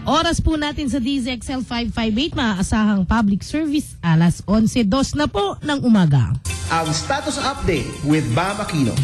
Oras po natin sa DZXL 558, maaasahang public service, alas 11:02 na po ng umaga. Ang status update with Bam Aquino.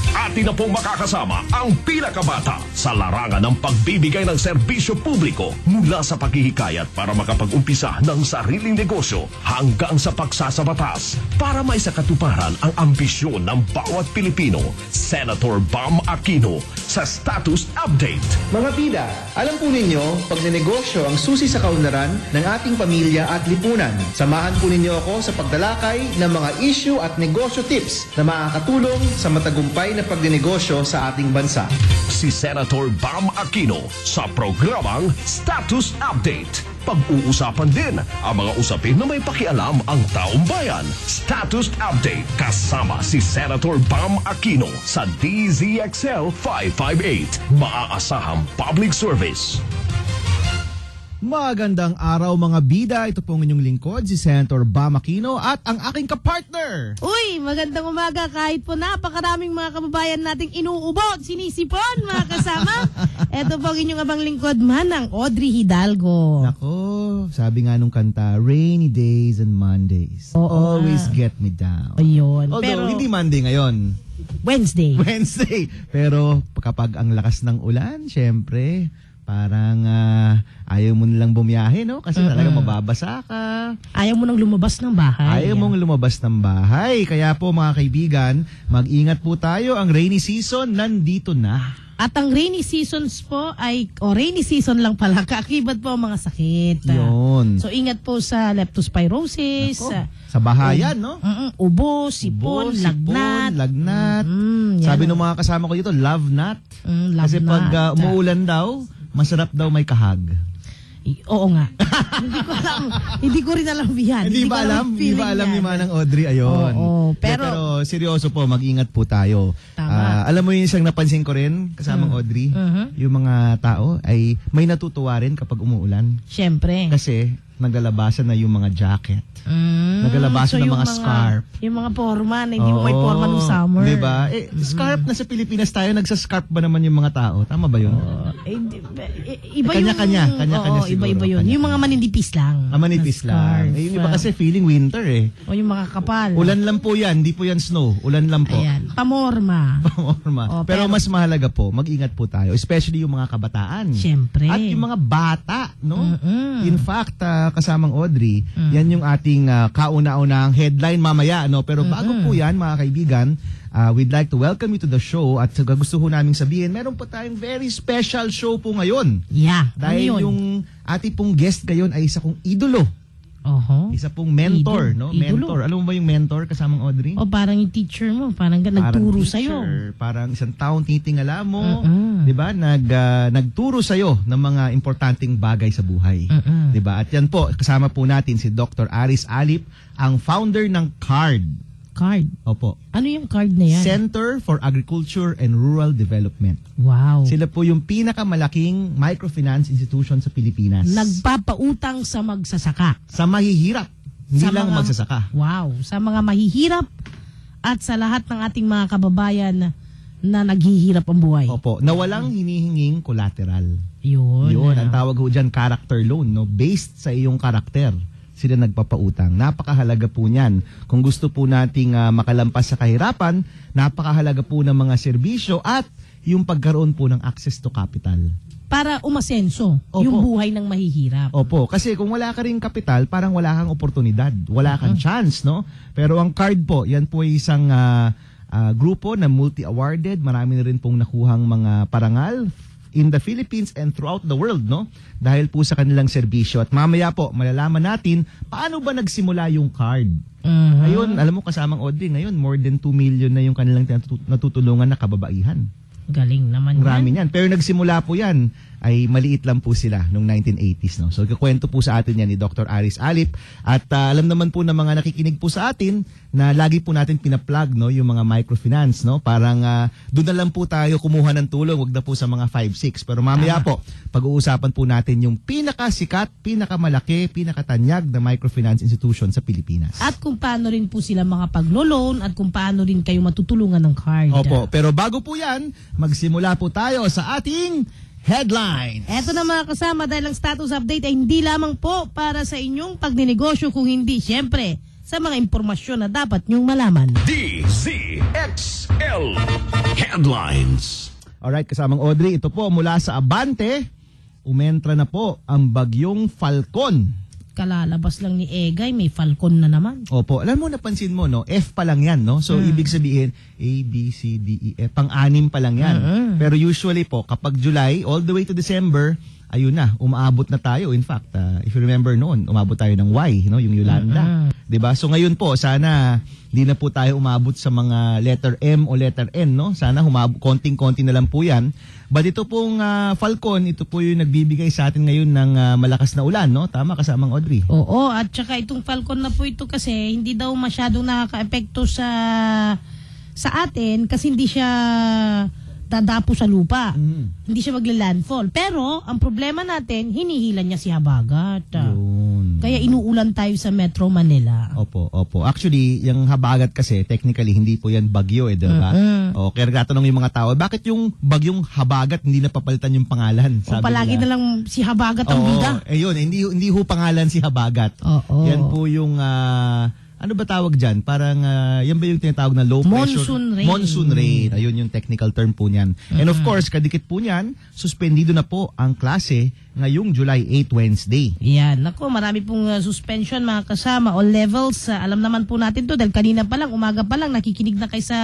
Atin na pong makakasama ang pinakabata sa larangan ng pagbibigay ng serbisyo publiko mula sa paghihikayat para makapag-umpisa ng sariling negosyo hanggang sa pagsasabatas para may sakatuparan ang ambisyon ng bawat Pilipino. Senator Bam Aquino sa Status Update. Mga bida, alam po ninyo, pagnenegosyo ang susi sa kaunlaran ng ating pamilya at lipunan. Samahan po ninyo ako sa pagtalakay ng mga issue at negosyo tips na makakatulong sa matagumpay na pagdinegosyo sa ating bansa. Si Senator Bam Aquino sa programang Status Update. Pag-uusapan din ang mga usapin na may pakialam ang taong bayan. Status Update kasama si Senator Bam Aquino sa DZXL 558. Maaasahang public service. Magandang araw mga bida, ito pong inyong lingkod, si Senator Bam Aquino at ang aking kapartner. Uy, magandang umaga kahit po napakaraming mga kababayan nating inuubod, sinisipon mga kasama. Ito po ang inyong abang lingkod man, ang Audrey Hidalgo. Nako, sabi nga nung kanta, rainy days and Mondays always get me down. Ayun. Although Pero hindi Monday ngayon. Wednesday. Pero kapag ang lakas ng ulan, syempre, parang ayaw mo nilang bumiyahe, no? Kasi talaga mababasa ka. Ayaw mo nang lumabas ng bahay. Ayaw mong lumabas ng bahay. Kaya po mga kaibigan, mag-ingat po tayo. Ang rainy season nandito na. At ang rainy seasons po ay, rainy season lang pala, kaakibat po ang mga sakit. Yun. So ingat po sa leptospirosis. Sa bahayan, no? Ubo, sipon, lagnat. Sabi ng mga kasama ko dito, love nut. Kasi pag umuulan daw, masarap daw may kahag. Oo nga. Hindi ko rin alam yan. Hindi ba alam ni Manang Audrey? Ayun. Pero seryoso po, mag-ingat po tayo. Alam mo yung isang napansin ko rin, kasamang Audrey, yung mga tao ay may natutuwa rin kapag umuulan. Siyempre. Kasi naglalabasan na yung mga jacket. Naglalabasan ng mga scarf. Yung mga forma na hindi mo may forma ng summer. Diba? Scarf na sa Pilipinas tayo, nagsascarf ba naman yung mga tao? Tama ba yun? Iba kanya-kanya siguro. Iba yun. Yung mga maninipis lang. Manipis lang. Yung iba kasi feeling winter eh. O yung mga kapal. Ulan lang po yan, hindi po yan snow. Ulan lang po. Ayan. Pamorma. Pero mas mahalaga po, mag-ingat po tayo. Especially yung mga kabataan. Siyempre. At yung mga bata, no? In fact, kasamang Audrey, yan yung ating kauna-unahang headline mamaya, no? Pero bago po yan, mga kaibigan, we'd like to welcome you to the show at gusto ho namin sabihin, meron po tayong very special show po ngayon. Yeah. Dahil yung ating pong guest ngayon ay isa kong idolo. Isa pong mentor, no? Idolo. Mentor. Alam mo ba yung mentor kasamang Audrey? Parang yung teacher mo, parang nagturo sa'yo. Parang isang taong titingala mo, 'di ba? Nagturo sa'yo ng mga importanteng bagay sa buhay. 'Di ba? At yan po, kasama po natin si Dr. Aris Alip, ang founder ng CARD. Opo. Ano yung CARD na yan? Center for Agriculture and Rural Development. Wow. Sila po yung pinakamalaking microfinance institution sa Pilipinas. Nagpapautang sa magsasaka. Sa mahihirap, hindi lang magsasaka. Wow. Sa mga mahihirap at sa lahat ng ating mga kababayan na naghihirap ang buhay. Opo. Na walang hinihinging collateral. Yun. Ang tawag ho dyan, character loan. No? Based sa iyong karakter, sila nagpapautang. Napakahalaga po niyan. Kung gusto po nating makalampas sa kahirapan, napakahalaga po ng mga serbisyo at yung pagkaroon po ng access to capital. Para umasenso yung buhay ng mahihirap. Opo. Kasi kung wala ka ring kapital, parang wala kang oportunidad. Wala kang chance, no? Pero ang CARD po, yan po ay isang grupo na multi-awarded. Marami na rin pong nakuhang mga parangal in the Philippines and throughout the world, no? Dahil po sa kanilang serbisyo. At mamaya po, malalaman natin paano ba nagsimula yung CARD. Ngayon, alam mo kasamang Audrey, ngayon more than 2 million na yung kanilang natutulungan na kababaihan. Galing naman Marami yan. Pero nagsimula po yan, ay maliit lang po sila noong 1980s. No? So, kikwento po sa atin yan ni Dr. Aris Alip. At alam naman po ng mga nakikinig po sa atin na lagi po natin pinaplug, no, yung mga microfinance. No? Parang doon na lang po tayo kumuha ng tulong, wag na po sa mga 5-6. Pero mamaya po, pag-uusapan po natin yung pinakasikat, pinakamalaki, pinakatanyag na microfinance institution sa Pilipinas. At kung paano rin po sila makapag-loan at kung paano rin kayo matutulungan ng CARD. Opo, pero bago po yan, magsimula po tayo sa ating Headlines. Eto na mga kasama, dahil ang status update ay hindi lamang po para sa inyong pagninegosyo, kung hindi, syempre, sa mga impormasyon na dapat nyong malaman. DZXL Headlines. Alright, kasamang Audrey, ito po mula sa Abante, umentra na po ang bagyong Falcon. Kalalabas lang ni Egay, may Falcon na naman. Opo, alam mo, napansin mo, no? F pa lang yan, no? So, ibig sabihin, A, B, C, D, E, F. Pang-anim pa lang yan. Pero usually po, kapag July, all the way to December, ayun na, umaabot na tayo. In fact, if you remember noon, umabot tayo ng Y, no? Yung Yolanda. 'Di ba? So ngayon po, sana hindi na po tayo umabot sa mga letter M o letter N, no? Sana konting-konti na lang po 'yan. But ito pong Falcon, ito po yung nagbibigay sa atin ngayon ng malakas na ulan, no? Tama, kasamang Audrey. Oo, at saka itong Falcon na po ito kasi hindi daw masyadong nakaka-epekto sa atin kasi hindi siya dadapo sa lupa. Hindi siya magla-landfall. Pero, ang problema natin, hinihila niya si habagat. Yun. Kaya inuulan tayo sa Metro Manila. Opo, opo. Actually, yung habagat kasi, technically, hindi po yan bagyo, diba? O, kaya nagtatanong yung mga tao, bakit yung bagyong habagat hindi napapalitan yung pangalan? O palagi na lang si habagat ang bida. Ayun, hindi ho pangalan si habagat. Oo. Yan po yung ano ba tawag dyan? Parang, yan ba yung tinatawag na low pressure? Monsoon rain. Monsoon rain. Ayun yung technical term po niyan. And of course, kadikit po niyan, suspendido na po ang klase ngayong July 8, Wednesday. Yan. Nako, marami pong suspension mga kasama. All levels. Alam naman po natin to dahil kanina pa lang, umaga pa lang, nakikinig na kayo sa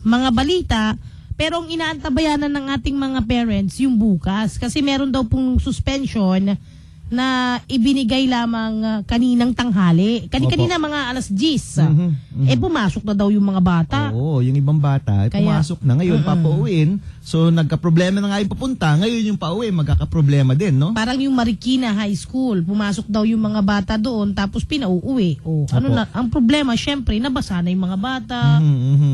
mga balita. Pero ang inaantabayanan ng ating mga parents, yung bukas. Kasi meron daw pong suspension na ibinigay lamang kaninang tanghali. Kanina mga alas 10. Pumasok na daw yung mga bata. Oo, yung ibang bata, pumasok na ngayon, papauwiin. So, nagka-problema na nga yung papunta. Ngayon yung pauwi, magkaka-problema din, no? Parang yung Marikina High School, pumasok daw yung mga bata doon, tapos pinauuwi. Ano na, ang problema, syempre, nabasa na yung mga bata.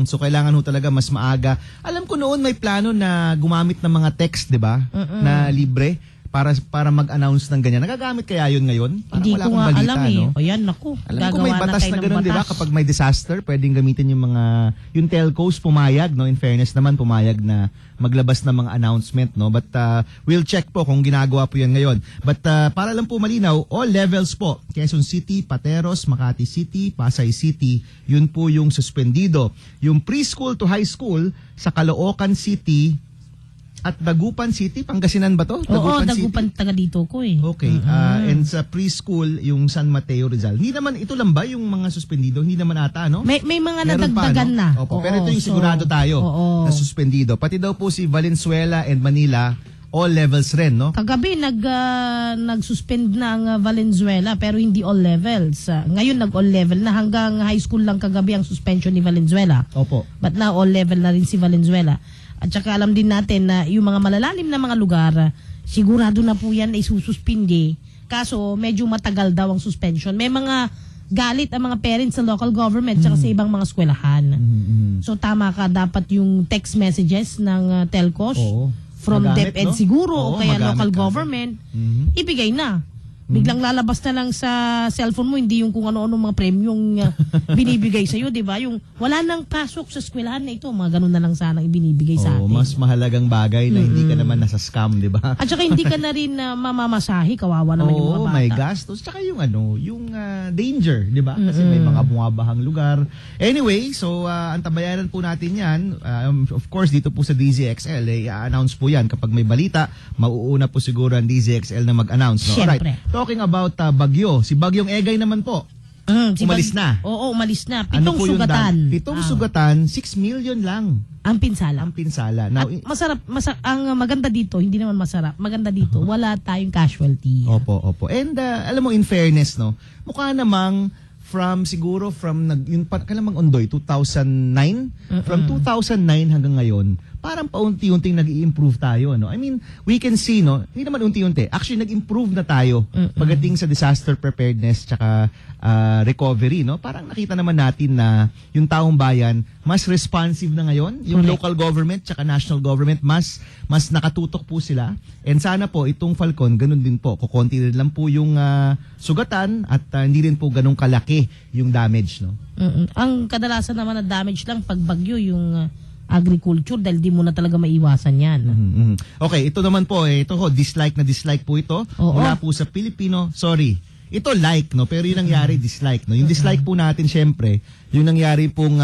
So, kailangan ho talaga mas maaga. Alam ko noon may plano na gumamit ng mga text, di ba? Na libre. Para mag-announce ng ganyan. Nagagamit kaya yun ngayon? Parang Hindi wala ko akong nga balita, alam no? Ayan, naku. Alam ko may batas na gano'n, di ba? Kapag may disaster, pwedeng gamitin yung mga, yung telcos pumayag, no? In fairness naman, pumayag na maglabas ng mga announcement, no? But we'll check po kung ginagawa po yan ngayon. But para lang po malinaw, all levels po, Quezon City, Pateros, Makati City, Pasay City, yun po yung suspendido. Yung preschool to high school sa Caloocan City, at Dagupan City, Pangasinan ba to? Oo, Dagupan, taga dito ko eh. Okay. And sa preschool, yung San Mateo Rizal. Hindi naman, ito lang ba yung mga suspendido? Hindi naman ata, no? May mga Meron nadagdagan pa, no? na. Opo, pero ito yung sigurado tayo na suspendido. Pati daw po si Valenzuela and Manila, all levels rin, no? Kagabi, nag-suspend na ang Valenzuela, pero hindi all levels. Ngayon, nag-all level na. Hanggang high school lang kagabi ang suspension ni Valenzuela. Opo. But now, all level na rin si Valenzuela. At saka alam din natin na yung mga malalalim na mga lugar, sigurado na po yan ay sususpindi. Kaso medyo matagal daw ang suspension. May mga galit ang mga parents sa local government at sa ibang mga eskwelahan. So tama ka, dapat yung text messages ng telcos from magamit, DepEd no? siguro o kaya local ka. government, ibigay na. Biglang lalabas na lang sa cellphone mo, hindi yung kung ano-ano mga premyong binibigay sa'yo, di ba? Yung wala nang pasok sa eskwelahan na ito, mga ganun na lang sana ibinibigay sa atin. Mas mahalagang bagay na hindi ka naman nasa scam, di ba? At saka hindi ka na rin mamamasahi, kawawa naman yung mga bata. May gastos. Tsaka yung yung danger, di ba? Kasi may mga bumabahang lugar. Anyway, so ang tabayanan po natin yan, of course, dito po sa DZXL, i-announce po yan. Kapag may balita, mauuna po siguro ang DZXL na mag-announce. No? Siyempre. Alright. Talking about Bagyo, si Bagyong Egay naman po, umalis na. Oo, umalis na. 7 Ano po yung sugatan. 7 sugatan, 6 million lang Ang pinsala. ang pinsala. Now, At ang maganda dito, hindi naman masarap, maganda dito, wala tayong casualty. opo. And alam mo, in fairness, no, mukha namang from kalamang Ondoy, 2009? From 2009 hanggang ngayon, parang paunti-unting nag-i-improve tayo, no? I mean, we can see, no? Hindi naman unti-unti. Actually, nag-improve na tayo pagdating sa disaster preparedness tsaka recovery, no? Parang nakita naman natin na yung taong bayan mas responsive na ngayon. Yung local government tsaka national government mas nakatutok po sila. And sana po itong Falcon ganun din po. Kukonti rin lang po yung sugatan at hindi rin po ganun kalaki yung damage, no? Ang kadalasan naman na damage lang pag bagyo yung agriculture dahil di mo na talaga maiwasan yan. Okay, ito naman po, ito ho, dislike po ito. Oo. Mula po sa Pilipino, sorry. Ito like, no? Pero yung nangyari, dislike, no? Yung dislike po natin, syempre, yung nangyari pong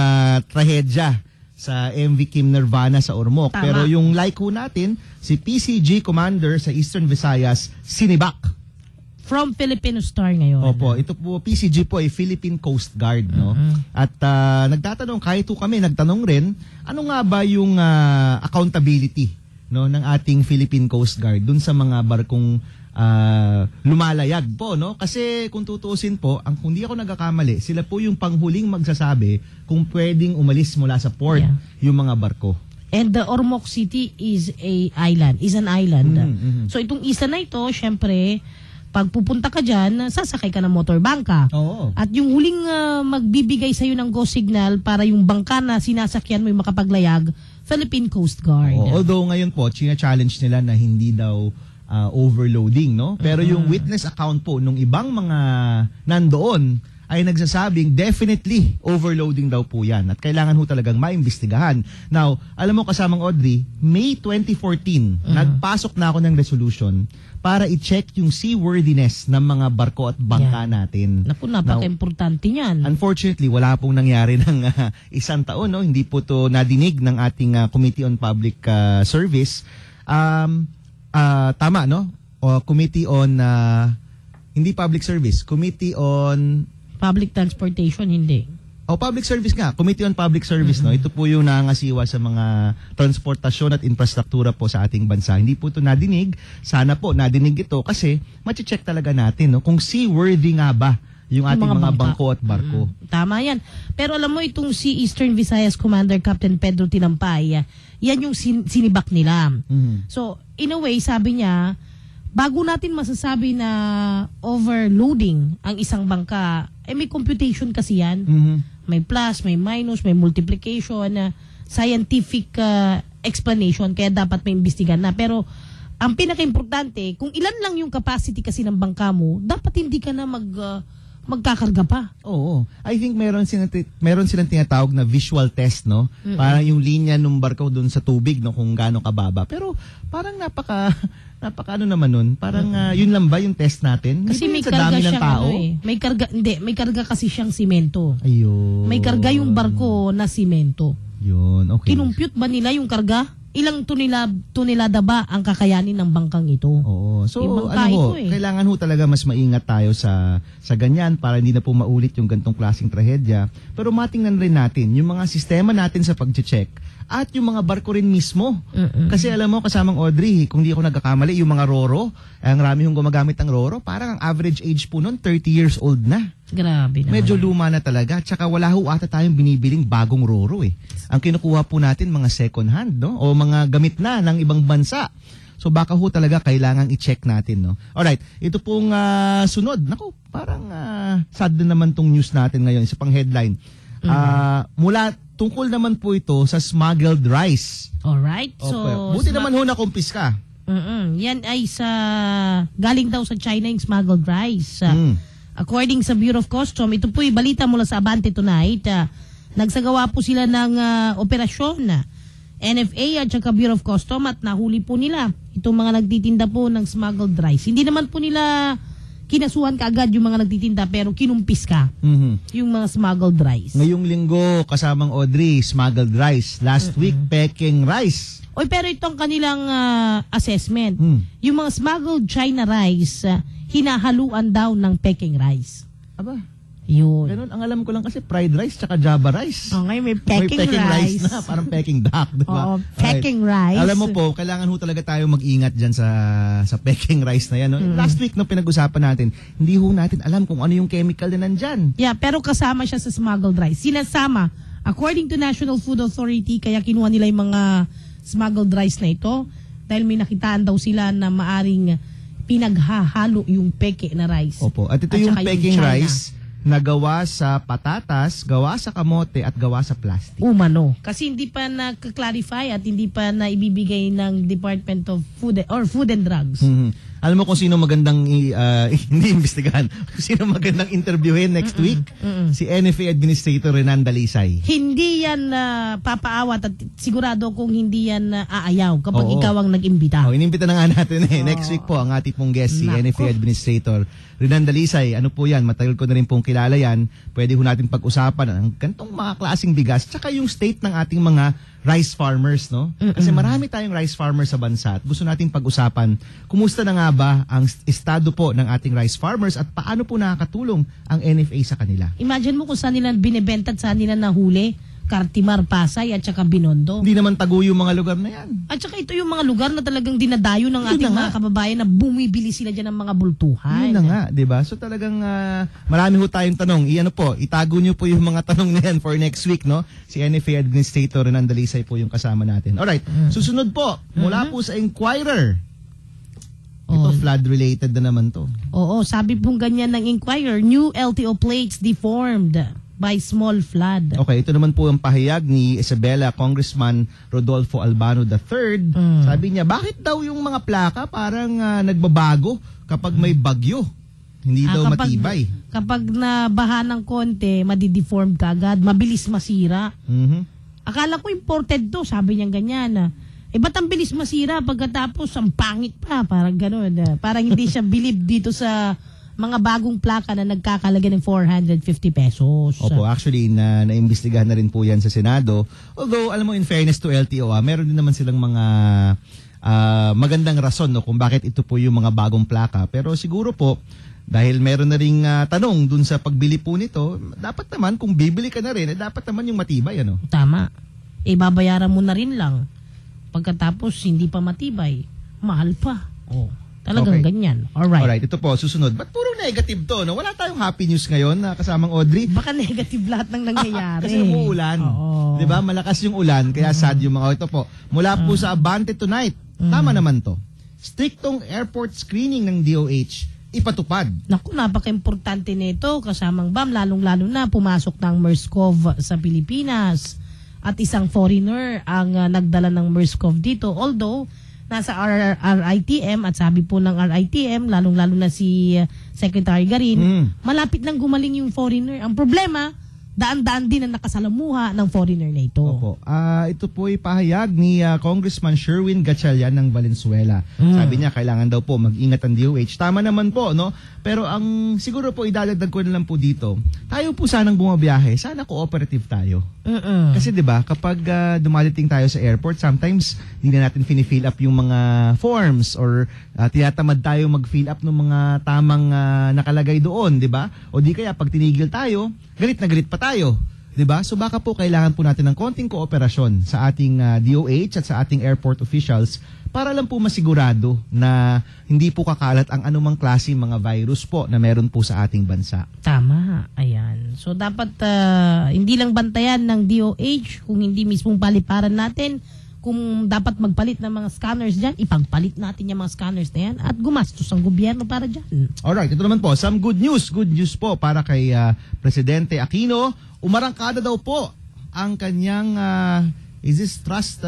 trahedya sa MV Kim Nirvana sa Ormoc. Tama. Pero yung like po natin, si PCG Commander sa Eastern Visayas, sinibak. From Filipino Star ngayon. Opo, ito po, PCG po ay Philippine Coast Guard, no? At nagtatanong, kahit po kami, nagtanong rin, ano nga ba yung accountability, no, ng ating Philippine Coast Guard dun sa mga barkong lumalayag po, no? Kasi kung tutuusin po, kung di ako nagkakamali, sila po yung panghuling magsasabi kung pwedeng umalis mula sa port yung mga barko. And the Ormoc City is an island. So itong isa na ito, syempre, pag pupunta ka dyan, sasakay ka ng motorbangka. Oo. At yung huling magbibigay sa'yo ng go signal para yung bangka na sinasakyan mo yung makapaglayag, Philippine Coast Guard. Oo, although ngayon po, china-challenge nila na hindi daw overloading, no? Pero yung witness account po nung ibang mga nandoon ay nagsasabing definitely overloading daw po yan at kailangan ho talagang maimbestigahan. Now, alam mo kasamang Audrey, May 2014, nagpasok na ako ng resolution para i-check yung seaworthiness ng mga barko at bangka natin. Naku, napaka-importante niyan. Unfortunately, wala pong nangyari ng isang taon, no? Hindi po to nadinig ng ating Committee on Public Service. Tama, no? O Committee on hindi Public Service, Committee on Public Transportation, hindi. Public Service nga, Committee on Public Service, no? Ito po yung nangasiwa sa mga transportasyon at infrastruktura po sa ating bansa. Hindi po ito nadinig. Sana po nadinig ito kasi mache-check talaga natin, no? Kung seaworthy nga ba yung ating mga bangko at barko. Tama yan. Pero alam mo, itong si Eastern Visayas Commander Captain Pedro Tinampay, yan yung sinibak nila. So, in a way, sabi niya, bago natin masasabi na overloading ang isang bangka, may computation kasi yan. May plus, may minus, may multiplication, scientific explanation, kaya dapat may imbestigan na. Pero, ang pinaka-importante, kung ilan lang yung capacity kasi ng bangka mo, dapat hindi ka na magkakarga pa. Oo. I think meron silang tinatawag na visual test, no? Parang yung linya ng barko doon sa tubig, no, kung gaano kababa. Pero parang napaka ano naman nun. Parang yun lang ba yung test natin? Kasi may sa karga dami ng siyang tao. may karga kasi siyang simento. Ayun. May karga yung barko na simento. Yun, okay. Kinumpute ba nila yung karga? Ilang tonelada ba ang kakayanin ng bangkang ito? Oo. So, bangka ano ho, ito, kailangan ho talaga mas maingat tayo sa ganyan para hindi na po maulit yung gantong klaseng trahedya. Pero matingnan rin natin yung mga sistema natin sa pag-check at yung mga barko rin mismo. Kasi alam mo, kasamang Audrey, kung di ako nagkakamali, yung mga Roro, ang rami yung gumagamit ng Roro, parang ang average age po nun, 30 years old na. Grabe naman. Medyo luma na talaga. Tsaka wala ho ata tayong binibiling bagong Roro eh. Ang kinukuha po natin mga second hand, no? O mga gamit na ng ibang bansa. So baka ho talaga kailangan i-check natin, no? Alright, ito pong sunod. Naku, parang sad na naman tong news natin ngayon. Isa pang headline. Tungkol naman po ito sa smuggled rice. Alright. Okay. So, Buti naman ho na kumpiska. Yan ay galing daw sa China yung smuggled rice. According sa Bureau of Custom, ito po'y balita mula sa Abante Tonight. Nagsagawa po sila ng operasyon NFA at saka Bureau of Custom at nahuli po nila itong mga nagtitinda po ng smuggled rice. Hindi naman po nila kinasuhan kaagad yung mga nagtitinda pero kinumpis ka yung mga smuggled rice. Ngayong linggo, kasamang Audrey, smuggled rice. Last week, Peking rice. Oy, pero itong kanilang assessment, yung mga smuggled China rice, hinahaluan daw ng Peking rice. Aba, yun. ganun. Ang alam ko lang kasi fried rice tsaka Java rice. Okay, may Peking rice. Na, parang Peking duck, diba? Oo, Peking rice. Alam mo po, kailangan ho talaga tayo mag-ingat dyan sa Peking rice na yan. No? Last week, no, pinag-usapan natin, hindi ho natin alam kung ano yung chemical na nandyan. Yeah, pero kasama siya sa smuggled rice. Sinasama, according to National Food Authority, kaya kinuha nila yung mga smuggled rice na ito dahil may nakitaan daw sila na maaring pinaghahalo yung peke na rice. Opo. At ito At yung saka Peking China. rice na gawa sa patatas, gawa sa kamote, at gawa sa plastic. Umano. Kasi hindi pa na-clarify at hindi pa na ibibigay ng Department of Food and Drugs. Alam mo kung sino magandang hindi imbestigahan, kung sino magandang interviewin next week? Si NFA Administrator Renan Dalisay. Hindi yan papaawat at sigurado kung hindi yan aayaw kapag Oo. ikaw ang nag-imbita. Inimbita na nga natin Next week po ang ating pong guest, si Nako. NFA Administrator Renan Dalisay. Ano po yan? Matagal ko na rin pong kilala yan. Pwede ho natin pag-usapan ang gantong mga klaseng bigas tsaka yung state ng ating mga rice farmers, no? Kasi marami tayong rice farmers sa bansa at gusto nating pag-usapan kumusta na nga ba ang estado po ng ating rice farmers at paano po nakakatulong ang NFA sa kanila. Imagine mo kung saan nila binibenta at saan nila nahuli. Cartimar, Pasay at saka Binondo. Hindi naman tago yung mga lugar na yan. At saka ito yung mga lugar na talagang dinadayo ng ating mga kababayan na bumibili sila dyan ng mga bultuhan. Yun na nga, di ba? So talagang marami ho tayong tanong. Itago nyo po yung mga tanong na yan for next week, no? Si NFA Administrator Renan Dalisay po yung kasama natin. Alright, susunod po, mula po sa Inquirer. Ito, flood-related na naman to. Oo, sabi pong ganyan ng Inquirer, new LTO plates deformed by small flood. Okay, ito naman po ang pahayag ni Isabela Congressman Rodolfo Albano III. Sabi niya, bakit daw yung mga plaka parang nagbabago kapag may bagyo? Hindi daw matibay. Kapag nabaha ng konti, madideform ka agad, mabilis masira. Akala ko imported to, sabi niya ganyan. Ba't ang bilis masira pagkatapos ang pangit pa? Parang gano'n. Parang hindi siya believe dito sa mga bagong plaka na nagkakalaga ng 450 pesos. Opo, actually, naimbestigahan na rin po yan sa Senado. Although, alam mo, in fairness to LTO, meron din naman silang mga magandang rason no, kung bakit ito po yung mga bagong plaka. Pero siguro po, dahil meron na ring tanong dun sa pagbili po nito, dapat naman, kung bibili ka na rin, dapat naman yung matibay, ano? Tama. Babayaran mo na rin lang. Pagkatapos, hindi pa matibay. Mahal pa. Talagang ganyan. Alright, ito po, susunod. Ba't puro negative to? No? Wala tayong happy news ngayon na kasamang Audrey. Baka negative lahat ng nangyayari. Kasi umuulan. Diba? Malakas yung ulan, kaya sad yung mga ito po. Mula po sa Abante Tonight. Tama naman to. Striktong airport screening ng DOH ipatupad. Naku, napaka-importante nito. Kasamang BAM, lalong-lalo na pumasok ng MERS-CoV sa Pilipinas. At isang foreigner ang nagdala ng MERS-CoV dito. Although, nasa RITM at sabi po ng RITM, lalong-lalo na si Secretary Garin, malapit nang gumaling yung foreigner. Ang problema, daan-daan din ang nakasalamuha ng foreigner na ito. Opo. Ito po ay pahayag ni Congressman Sherwin Gatchalian ng Valenzuela. Sabi niya, kailangan daw po mag-ingat ang DOH. Tama naman po, no? Pero ang siguro po idadagdag ko na lang po dito, tayo po sanang bumabiyahe, sana cooperative tayo. Kasi 'di ba, kapag dumadating tayo sa airport, sometimes hindi na natin fini-fill up yung mga forms or tinatamad tayo mag-fill up ng mga tamang nakalagay doon, 'di ba? O di kaya pag tinigil tayo, galit na galit pa tayo. 'Di ba? So baka po kailangan po natin ng konting kooperasyon sa ating DOH at sa ating airport officials para lang po masigurado na hindi po kakalat ang anumang klase mga virus po na meron po sa ating bansa. Tama. Ayan. So dapat hindi lang bantayan ng DOH kung hindi mismong paliparan natin. Kung dapat magpalit ng mga scanners dyan, ipagpalit natin yung mga scanners na yan at gumastos ang gobyerno para dyan. Alright, ito naman po, some good news. Good news po para kay Presidente Aquino. Umarangkada daw po ang kanyang, is this trust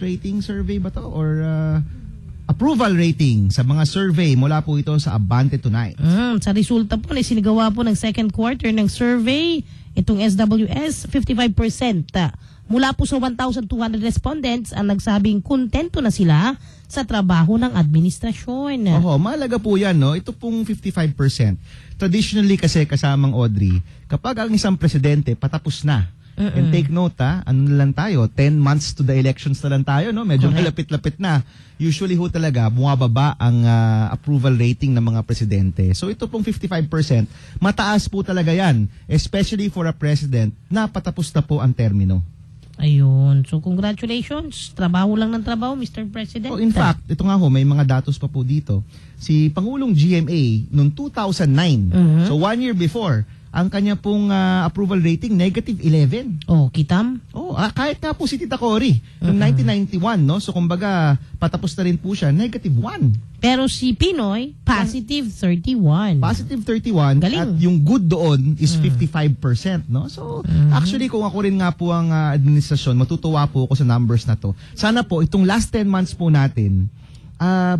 rating survey ba to? Or approval rating sa mga survey mula po ito sa Abante Tonight. Sa resulta po na sinigawa po ng second quarter ng survey, itong SWS, 55%. Mula po sa 1,200 respondents ang nagsabing kontento na sila sa trabaho ng administrasyon. Oho, mahalaga po yan, no? Ito pong 55%. Traditionally kasi kasamang Audrey, kapag ang isang presidente patapos na, and take note ano na lang tayo, 10 months to the elections na lang tayo, no? Medyo malapit-lapit na. Usually ho talaga, bumababa ang approval rating ng mga presidente. So ito pong 55%, mataas po talaga yan, especially for a president na patapos na po ang termino. Ayun. So, congratulations. Trabaho lang ng trabaho, Mr. President. Oh, in fact, ito nga ho, may mga datos pa po dito. Si Pangulong GMA noong 2009, so 1 year before, ang kanya pong approval rating, -11. Oh, kitam? Oh, kahit nga po si Tita Cory, noong 1991, no? So, kumbaga, patapos na rin po siya, -1. Pero si Pinoy, +31. +31. Galing. At yung good doon is 55%, no? So, actually, kung ako rin nga po ang administrasyon, matutuwa po ako sa numbers na to. Sana po, itong last 10 months po natin,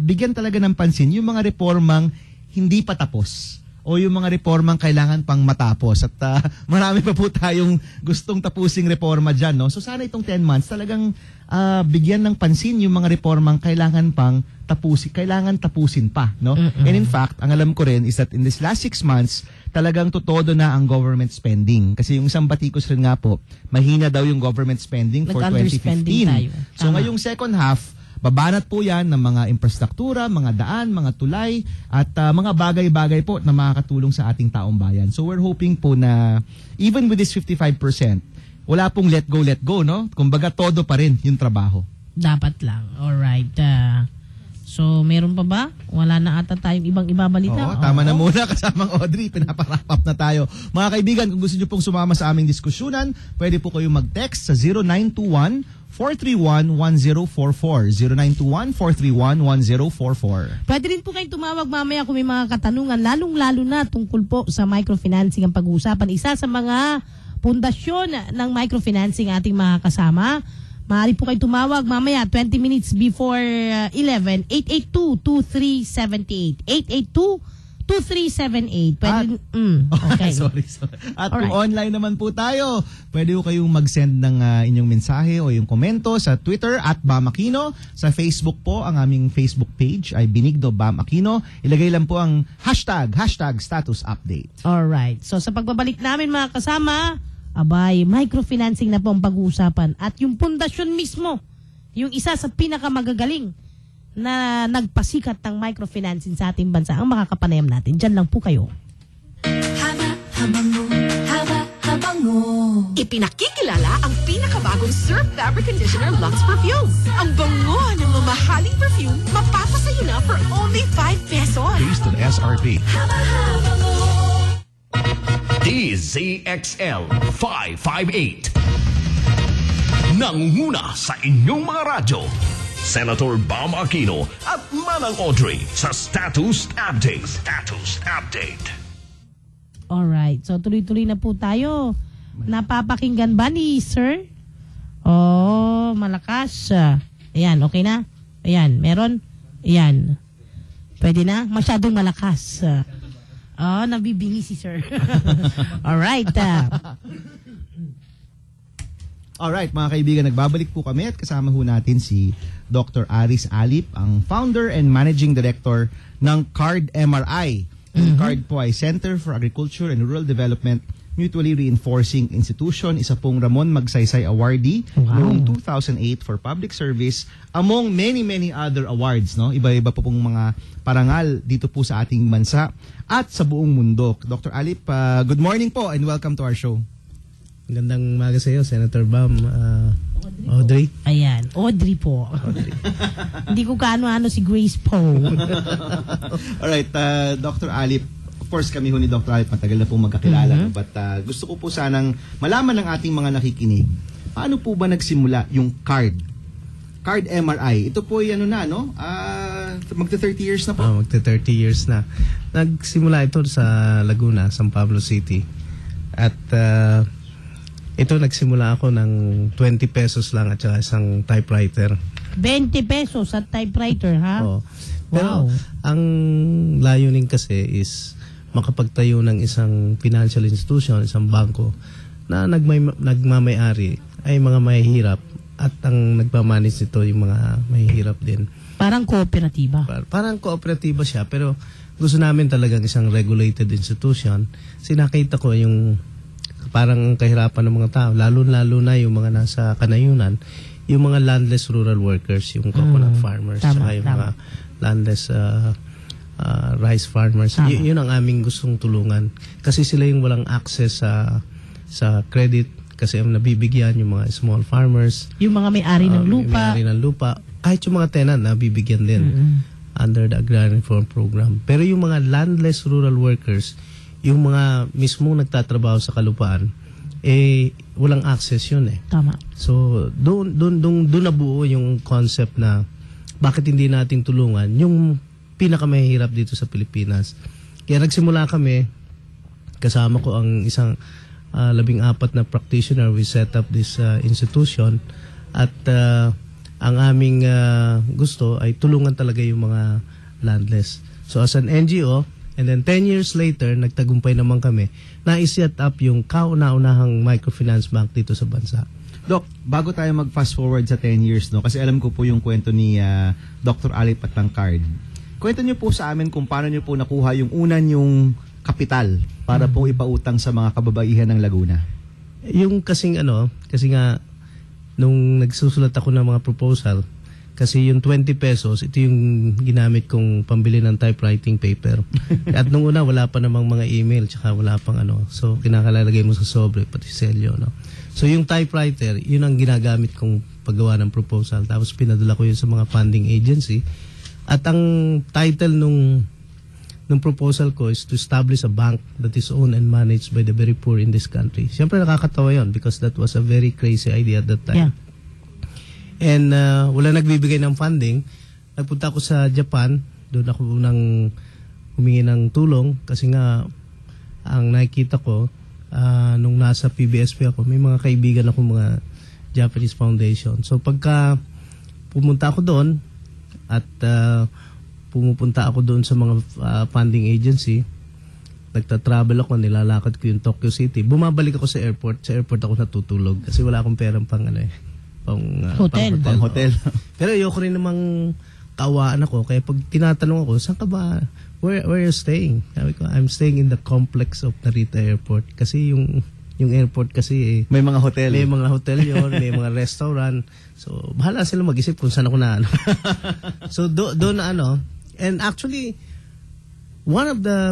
bigyan talaga ng pansin yung mga reformang hindi pa tapos o yung mga reformang kailangan pang matapos. At marami pa po tayong gustong tapusing reforma dyan. No? So sana itong 10 months talagang bigyan ng pansin yung mga reformang kailangan pang tapusin pa. No? And in fact, ang alam ko rin is that in this last 6 months, talagang tutodo na ang government spending. Kasi yung isang batikos rin nga po, mahina daw yung government spending for 2015. Tayo. So ngayong second half, babanat po yan ng mga infrastruktura, mga daan, mga tulay, at mga bagay-bagay po na makakatulong sa ating taong bayan. So we're hoping po na even with this 55%, wala pong let go, no? Kumbaga, todo pa rin yung trabaho. Dapat lang. Alright. So, meron pa ba? Wala na ata tayong ibang ibabalita. Oo, tama na muna kasamang Audrey. Pinapawrap up na tayo. Mga kaibigan, kung gusto nyo pong sumama sa aming diskusyunan, pwede po kayong mag-text sa 0921-431-1044. 0921-431-1044. Pwede rin po kayong tumawag mamaya kung may mga katanungan, lalong-lalo na tungkol po sa microfinancing ang pag-uusapan. Isa sa mga pundasyon ng microfinancing ating mga kasama. Maaari po kayo tumawag mamaya 20 minutes before 11, 882-2378. 882-2378. Pwede, okay. Sorry. At Alright. kung online naman po tayo, pwede po kayong mag-send ng inyong mensahe o yung komento sa Twitter @Bam Aquino. Sa Facebook po, ang aming Facebook page ay Benigno Bam Aquino. Ilagay lang po ang hashtag status update. Alright. So sa pagbabalik namin mga kasama, abay, microfinancing na po ang pag-uusapan. At yung pundasyon mismo, yung isa sa pinakamagagaling na nagpasikat ng microfinancing sa ating bansa, ang makakapanayam natin. Diyan lang po kayo. Haba-habango. Ipinakikilala ang pinakabagong Surf Fabric Conditioner Luxe Perfume. Ang bango ng mamahaling perfume, mapapasayo na for only 5 pesos. Based on SRP. Haba-habango. DZXL 558. Nangunguna sa inyong mga radyo, Senator Bam Aquino at Manang Audrey sa Status Update. Status Update. Alright. So tuloy-tuloy na po tayo. Napapakinggan ba ni Sir? Oh, malakas. Ayan, okay na? Ayan, meron? Ayan. Pwede na? Masyadong malakas. Nabibingi si Sir. Alright. Alright, mga kaibigan, nagbabalik po kami at kasama ho natin si Dr. Aris Alip, ang founder and managing director ng CARD MRI. Ang CARD po ay Center for Agriculture and Rural Development Mutually Reinforcing Institution, isa pong Ramon Magsaysay Awardee noong 2008 for public service, among many other awards. No? Iba-iba po pong mga parangal dito po sa ating bansa at sa buong mundo. Dr. Alip, good morning po and welcome to our show. Magandang umaga sa iyo, Senator Bam. Audrey. Ayan, Audrey po. Hindi ko kaano-ano si Grace Poe. Alright, Dr. Alip, of course kami ho ni Dr. Alip matagal na po magkakilala, but gusto ko po sanang malaman ng ating mga nakikinig, paano po ba nagsimula yung CARD MRI? Ito po ay magta 30 years na po. Magta 30 years na. Nagsimula ito sa Laguna, San Pablo City. At ito nagsimula ako ng 20 pesos lang at saka isang typewriter. 20 pesos at typewriter, ha? Oo. Pero ang layunin kasi is makapagtayo ng isang financial institution, isang bangko na nagmamayari ay mga mahihirap at ang nagmamanage nito yung mga mahihirap din. Parang kooperatiba. Parang kooperatiba siya, pero gusto namin talagang isang regulated institution. Sinakita ko yung parang kahirapan ng mga tao, lalo-lalo na yung mga nasa kanayunan, yung mga landless rural workers, yung coconut farmers, saka yung mga landless rice farmers. Yun ang aming gustong tulungan. Kasi sila yung walang access sa credit, kasi ang nabibigyan yung mga small farmers. Yung mga may-ari ng lupa. May-ari ng lupa. Kahit yung mga tenant, nabibigyan din under the Agrarian Reform Program. Pero yung mga landless rural workers, yung mga mismong nagtatrabaho sa kalupaan, walang access yun eh. Tama. So, doon nabuo yung concept na bakit hindi natin tulungan yung pinakamahirap dito sa Pilipinas. Kaya nagsimula kami, kasama ko ang isang 14 na practitioner. We set up this institution at ang aming gusto ay tulungan talaga yung mga landless. So as an NGO, and then 10 years later, nagtagumpay naman kami na i-set up yung kauna-unahang microfinance bank dito sa bansa. Doc, bago tayo mag-fast forward sa 10 years, no, kasi alam ko po yung kwento ni Dr. Ali Patangcard. Kwento niyo po sa amin kung paano niyo po nakuha yung unan yung kapital para po ipautang sa mga kababaihan ng Laguna. Yung kasi nga, nung nagsusulat ako ng mga proposal, kasi yung 20 pesos, ito yung ginamit kong pambili ng typewriting paper. At nung una, wala pa namang mga email, tsaka wala pang so kinakalalagay mo sa sobre, pati selyo, no? So yung typewriter, yun ang ginagamit kong paggawa ng proposal. Tapos pinadala ko yun sa mga funding agency. At ang title nung proposal ko is to establish a bank that is owned and managed by the very poor in this country. Siyempre nakakatawa yun because that was a very crazy idea at that time. Yeah. And wala nagbibigay ng funding. Nagpunta ako sa Japan. Doon ako humingi ng tulong kasi nga ang nakikita ko nung nasa PBSP ako, may mga kaibigan ako mga Japanese foundation. So pagka pumunta ako doon at pumupunta ako doon sa mga funding agency, nagta-travel ako, nilalakad ko yung Tokyo City. Bumabalik ako sa airport. Sa airport ako natutulog kasi wala akong perang pang hotel. Pero ayoko rin namang kawaan ako. Kaya pag tinatanong ako, saan ka ba? Where are you staying? Sabi ko, I'm staying in the complex of Narita Airport. Kasi yung airport kasi may mga hotel. May mga hotel yun, may mga restaurant. So, bahala sila mag-isip kung saan ako na So, doon na and actually, one of the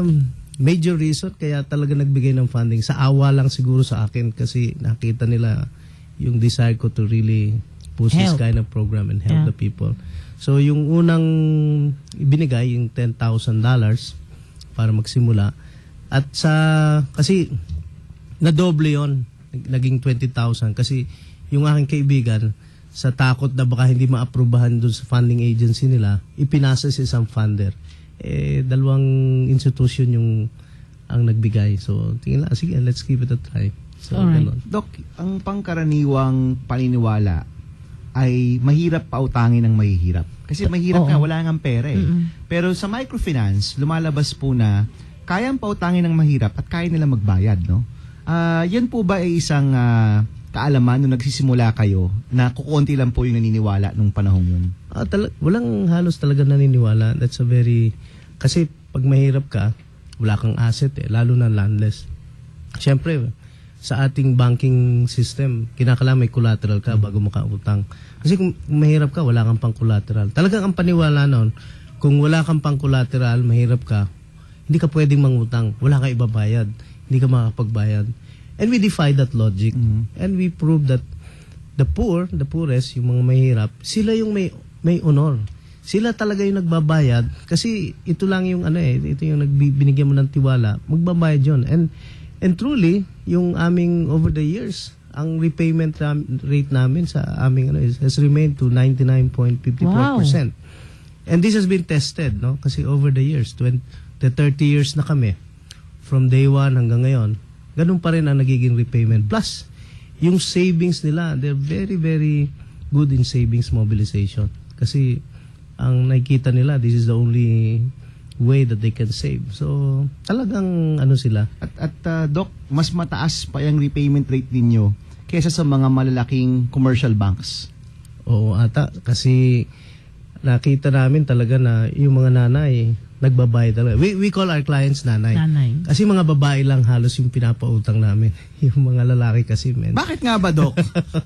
major reason kaya talaga nagbigay ng funding, sa awa lang siguro sa akin kasi nakita nila yung desire ko to really push this kind of program and help the people. So yung unang ibinigay, yung $10,000 para magsimula. At kasi nadoble yon, naging 20,000 kasi yung aking kaibigan, sa takot na baka hindi maaprubahan doon sa funding agency nila, ipinasa sa isang funder. Dalawang institution ang nagbigay. So, tingin lang, sige, let's give it a try. So, alright. Doc, ang pangkaraniwang paniniwala ay mahirap pautangin ng mahihirap. Kasi mahirap nga, wala ngang pera eh. Pero sa microfinance, lumalabas po na kayang pautangin ng mahirap at kaya nila magbayad, no? Yan po ba ay isang kaalaman nung nagsisimula kayo na kukunti lang po yung naniniwala nung panahon yun? Walang halos talaga naniniwala. That's a very... Kasi pag mahirap ka, wala kang asset lalo na landless. Siyempre, sa ating banking system, kinakailangan may collateral ka bago makautang. Kasi kung mahirap ka, wala kang pang collateral. Talagang ang paniwala noon, kung wala kang pang collateral, mahirap ka, hindi ka pwedeng mangutang. Wala ka ibabayad. Hindi ka makakapagbayad. And we defy that logic. And we prove that the poorest, yung mga mahirap, sila yung may honor. Sila talaga yung nagbabayad kasi ito lang yung ito yung binigyan mo ng tiwala, magbabayad yun. And truly, yung aming over the years, ang repayment rate namin sa aming has remained to 99.54%. Wow. And this has been tested, no? Kasi over the years, the 30 years na kami, from day 1 hanggang ngayon, ganun pa rin ang nagiging repayment. Plus, yung savings nila, they're very, very good in savings mobilization. Kasi, ang nakikita nila, this is the only way that they can save. So, talagang sila. At Doc, mas mataas pa yung repayment rate ninyo kaysa sa mga malalaking commercial banks. Oo, ata. Kasi, nakita namin talaga na yung mga nanay, nagbabayad talaga. We call our clients nanay. Kasi mga babae lang halos yung pinapautang namin. Yung mga lalaki kasi, men. Bakit nga ba, Doc?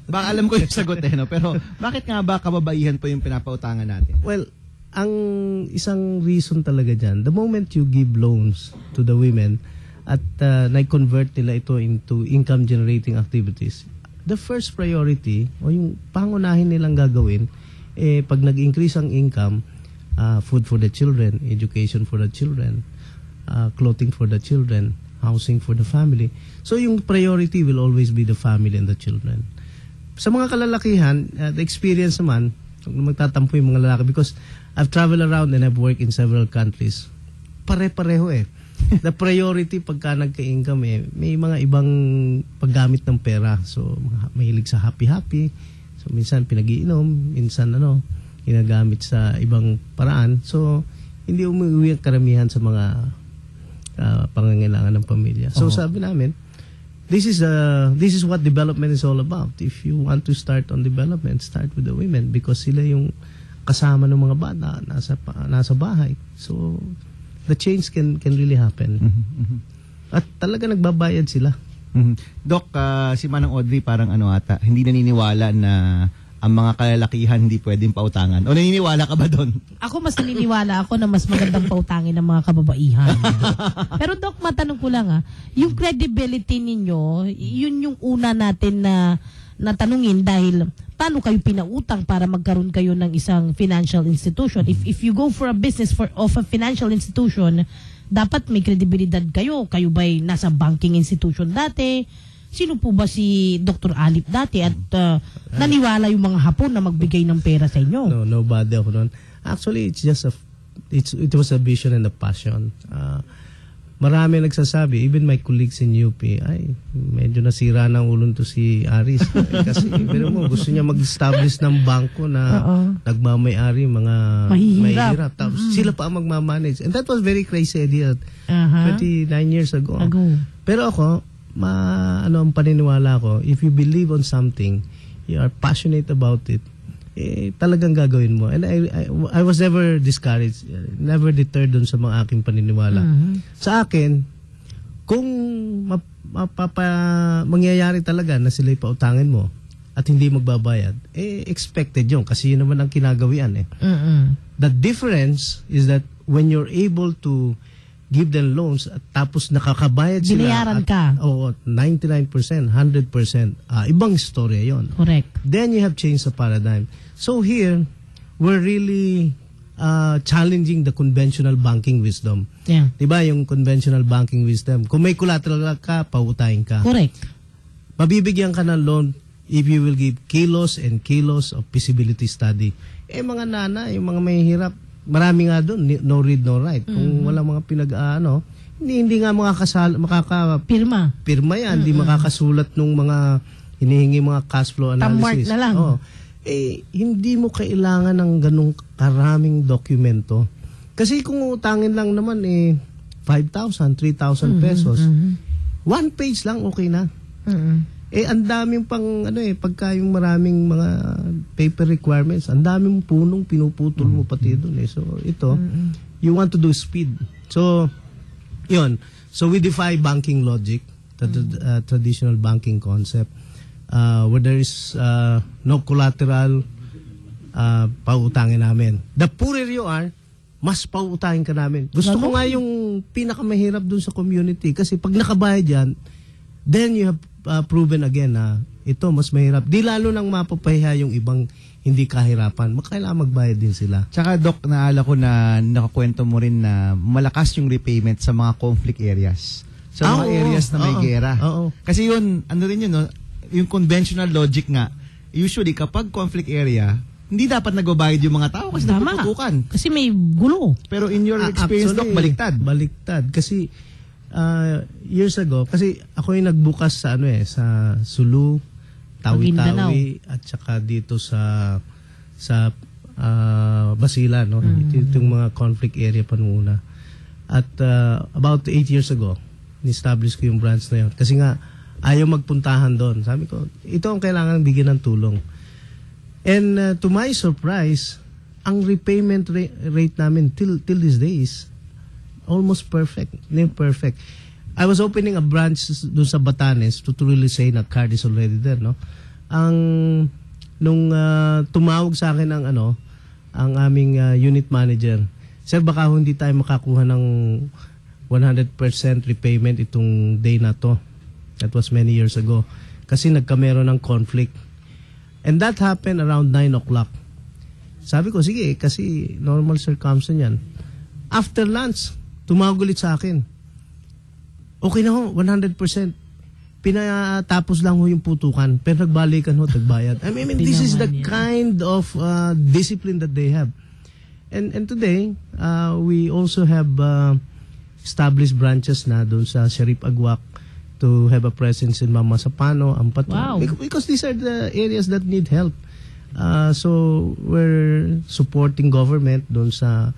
Baka alam ko yung sagot no? Pero bakit nga ba kababaihan po yung pinapautangan natin? Well, ang isang reason talaga dyan, the moment you give loans to the women at na-convert nila ito into income-generating activities, the first priority o yung pangunahin nilang gagawin, pag nag-increase ang income, food for the children, education for the children, clothing for the children, housing for the family. So yung priority will always be the family and the children. Sa mga kalalakihan, the experience naman, magtatampo yung mga lalaki because I've traveled around and I've worked in several countries. Pare-pareho The priority pagka nagka-income may mga ibang paggamit ng pera. So mahilig sa happy-happy. So So, minsan pinag-iinom, minsan ginagamit sa ibang paraan. So, hindi umuwi ang karamihan sa mga pangangailangan ng pamilya. So, sabi namin, this is what development is all about. If you want to start on development, start with the women because sila yung kasama ng mga bata nasa bahay. So, the change can really happen. At talaga nagbabayad sila. Doc, si Manang Audrey parang hindi naniniwala na ang mga kalalakihan hindi pwedeng pautangan. O naniniwala ka ba doon? Ako mas naniniwala ako na mas magandang pautangin ng mga kababaihan. Pero Doc, matanong ko lang yung credibility ninyo, yun yung una natin na natanungin dahil paano kayo pinautang para magkaroon kayo ng isang financial institution? If you go for a business of a financial institution, dapat may kredibilidad kayo. Kayo ba'y nasa banking institution dati? Sino po ba si Dr. Alip dati at naniwala yung mga Hapon na magbigay ng pera sa inyo? No, nobody ako noon. Actually, it was a vision and a passion. Marami nagsasabi, even my colleagues in UP, ay, medyo nasira ng ulo to si Aris. Kasi pero mo, gusto niya mag-establish ng bangko na nagmamayari, mga mahihirap. Tapos sila pa ang magmamanage. And that was very crazy idea 29 years ago. Pero ako, ang paniniwala ko, if you believe on something, you are passionate about it, talagang gagawin mo. And I was never discouraged, never deterred dun sa mga aking paniniwala. Sa akin, kung mangyayari talaga na sila'y pautangin mo at hindi magbabayad, expected yun kasi yun naman ang kinagawian. The difference is that when you're able to give them loans at tapos nakakabayad sila. Binayaran ka. Oo, 99%, 100%. Ibang istorya yon. Correct. Then you have changed the paradigm. So here, we're really challenging the conventional banking wisdom. Yeah. Diba yung conventional banking wisdom? Kung may collateral ka, pautahin ka. Correct. Mabibigyan ka ng loan if you will give kilos and kilos of feasibility study. Mga nana, yung mga mahihirap, marami nga doon, no read, no write. Kung wala mga hindi nga pirma yan, hindi makakasulat nung mga hinihingi mga cash flow analysis. Tammark na lang. Hindi mo kailangan ng ganung karaming dokumento. Kasi kung utangin lang naman 5,000, 3,000 pesos, one page lang okay na. Ang daming pang pagka yung maraming mga paper requirements, ang daming punong pinuputol mo pati doon So ito, you want to do speed. So yun. So we defy banking logic, the traditional banking concept. Where there is no collateral, pautangin namin. The poorer you are, mas pautangin ka namin. Gusto ko nga yung pinakamahirap doon sa community kasi pag nakabayad yan, then you have proven again na ito mas mahirap. Di lalo nang mapapahiya yung ibang hindi kahirapan. Kailangan magbayad din sila. Tsaka Doc, naala ko na nakakwento mo rin na malakas yung repayment sa mga conflict areas. Sa mga areas na may gera. Kasi yun, yung conventional logic nga, usually kapag conflict area, hindi dapat nagbabayad yung mga tao kasi napuputukan. Kasi may gulo. Pero in your experience, Doc, baliktad. Baliktad. Kasi years ago, kasi ako yung nagbukas sa sa Sulu, Tawi-Tawi, at saka dito sa Basila, no? Ito yung mga conflict area pa noon una. At about 8 years ago, ni-establish ko yung branch na yun. Kasi nga, ayaw magpuntahan doon. Sabi ko, ito ang kailangan bigyan ng tulong. And to my surprise, ang repayment rate namin till these days, almost perfect. Near perfect. I was opening a branch doon sa Batanes to really say na card is already there, no? Nung tumawag sa akin ang aming unit manager, sir, baka hindi tayo makakuha ng 100% repayment itong day na to. That was many years ago. Kasi nagkameron ng conflict. And that happened around 9 o'clock. Sabi ko, sige, kasi normal circumstance yan. After lunch, tumawag ulit sa akin. Okay na ho, 100%. Pinatapos lang ho yung putukan. Pero nagbalikan ho, tagbayad. I mean, this is the kind of discipline that they have. And today, we also have established branches na doon sa Sharif Agwak to have a presence in Mama Sapano, Ampato. Wow. Because these are the areas that need help. So we're supporting government doon sa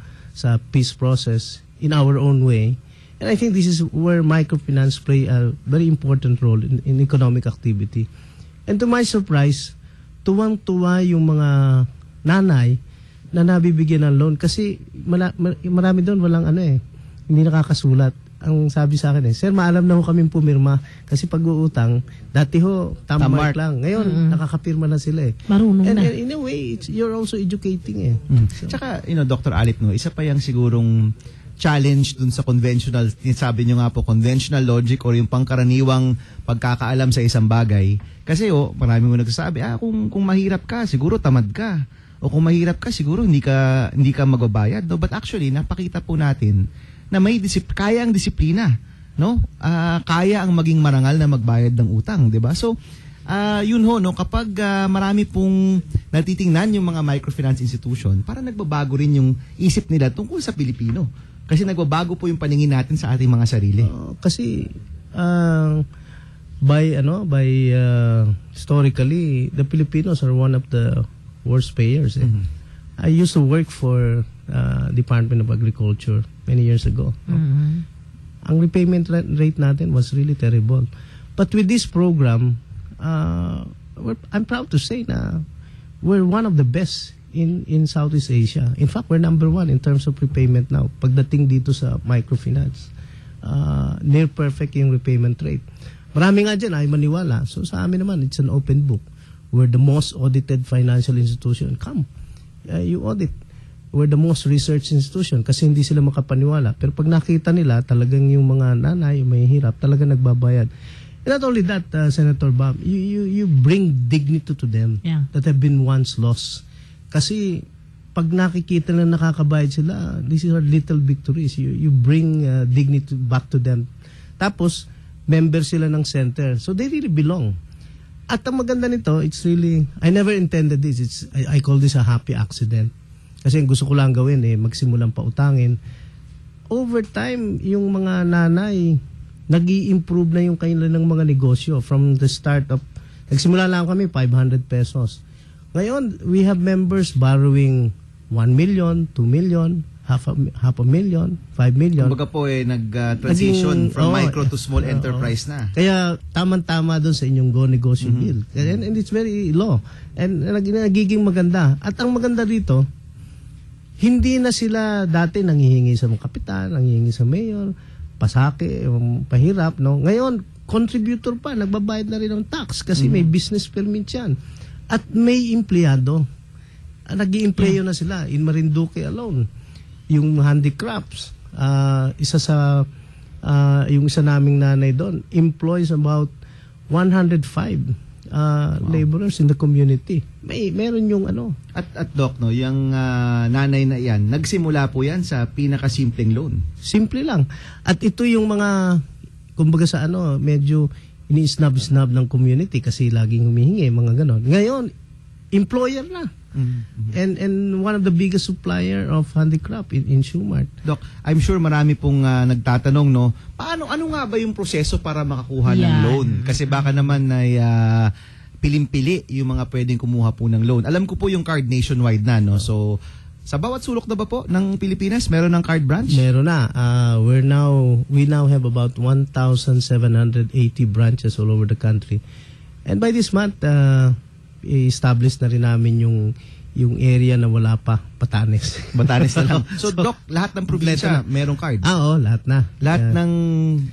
peace process in our own way. And I think this is where microfinance play a very important role in economic activity. And to my surprise, tuwang-tuwa yung mga nanay na nabibigyan ng loan kasi marami doon walang hindi nakakasulat. Ang sabi sa akin sir, maalam na ho kaming pumirma kasi pag-uutang, dati ho, tammark lang. Ngayon, nakakapirma na sila Marunong and na. in a way, you're also educating So, Tsaka, Dr. Alip, isa pa yung sigurong challenge dun sa conventional, sabi nyo nga po, conventional logic or yung pangkaraniwang pagkakaalam sa isang bagay. Kasi marami mo nagsasabi, kung mahirap ka, siguro tamad ka. O kung mahirap ka, siguro hindi ka magbabayad. No? But actually, napakita po natin na may kaya ang disiplina, no? Kaya ang maging marangal na magbayad ng utang, 'di ba? So, yun ho, no, kapag marami pong natitingnan yung mga microfinance institution, para nagbabago rin yung isip nila tungkol sa Pilipino. Kasi nagbabago po yung paningin natin sa ating mga sarili. Kasi by historically, the Filipinos are one of the worst payers. I used to work for Department of Agriculture many years ago. Ang repayment rate natin was really terrible. But with this program, I'm proud to say na we're one of the best in Southeast Asia. In fact, we're number 1 in terms of repayment now. Pagdating dito sa microfinance, near perfect yung repayment rate. Marami nga dyan ay maniwala. So sa amin naman, it's an open book. We're the most audited financial institution. Come, you audit. We're the most research institution kasi hindi sila makapaniwala. Pero pag nakita nila, talagang yung mga nanay, may hirap, talagang nagbabayad. And not only that, Senator Bob, you bring dignity to them that have been once lost. Kasi pag nakikita na nakakabayad sila, these are little victories. You bring dignity back to them. Tapos, member sila ng center. So they really belong. At ang maganda nito, it's really, I never intended this. I call this a happy accident. Kasi gusto ko lang gawin magsimulang pautangin. Over time, yung mga nanay, nag-i-improve na yung kanilang mga negosyo. From the start of, nagsimula lang kami, 500 pesos. Ngayon, we have members borrowing 1 million, 2 million, half a million, 5 million. Kumbaga po nag-transition from micro to small enterprise na. Kaya tamang-tama doon sa inyong Go Negosyo Bill. And it's very low. And nagiging maganda. At ang maganda rito, hindi na sila dati nanghihingi sa mga kapitan, nanghihingi sa mayor, pasake, pahirap, no? Ngayon, contributor pa, nagbabayad na rin ng tax kasi may business permit yan. At may empleyado. Nag-i-empleyo na sila in Marinduque alone. Yung handicrafts, yung isa naming nanay doon, employs about 105 laborers in the community. Meron yung At Doc, no, yung nanay na yan, nagsimula po yan sa pinakasimpleng loan. Simple lang. At ito yung mga, kumbaga sa medyo ini-snub-snub ng community kasi laging humihingi, mga ganon. Ngayon, employer na. And one of the biggest supplier of handicraft in Shumart. Doc, I'm sure marami pong nagtatanong, no, ano nga ba yung proseso para makakuha ng loan? Kasi baka naman ay pilim-pili yung mga pwedeng kumuha po ng loan. Alam ko po yung card nationwide na, no? So, sa bawat sulok na ba po ng Pilipinas, meron ng card branch? Meron na. We now have about 1,780 branches all over the country. And by this month, i-establish na rin namin yung area na wala pa, Batanes. Batanes na lang. So, Doc, lahat ng probinsya merong card? Oo, lahat na. Lahat ng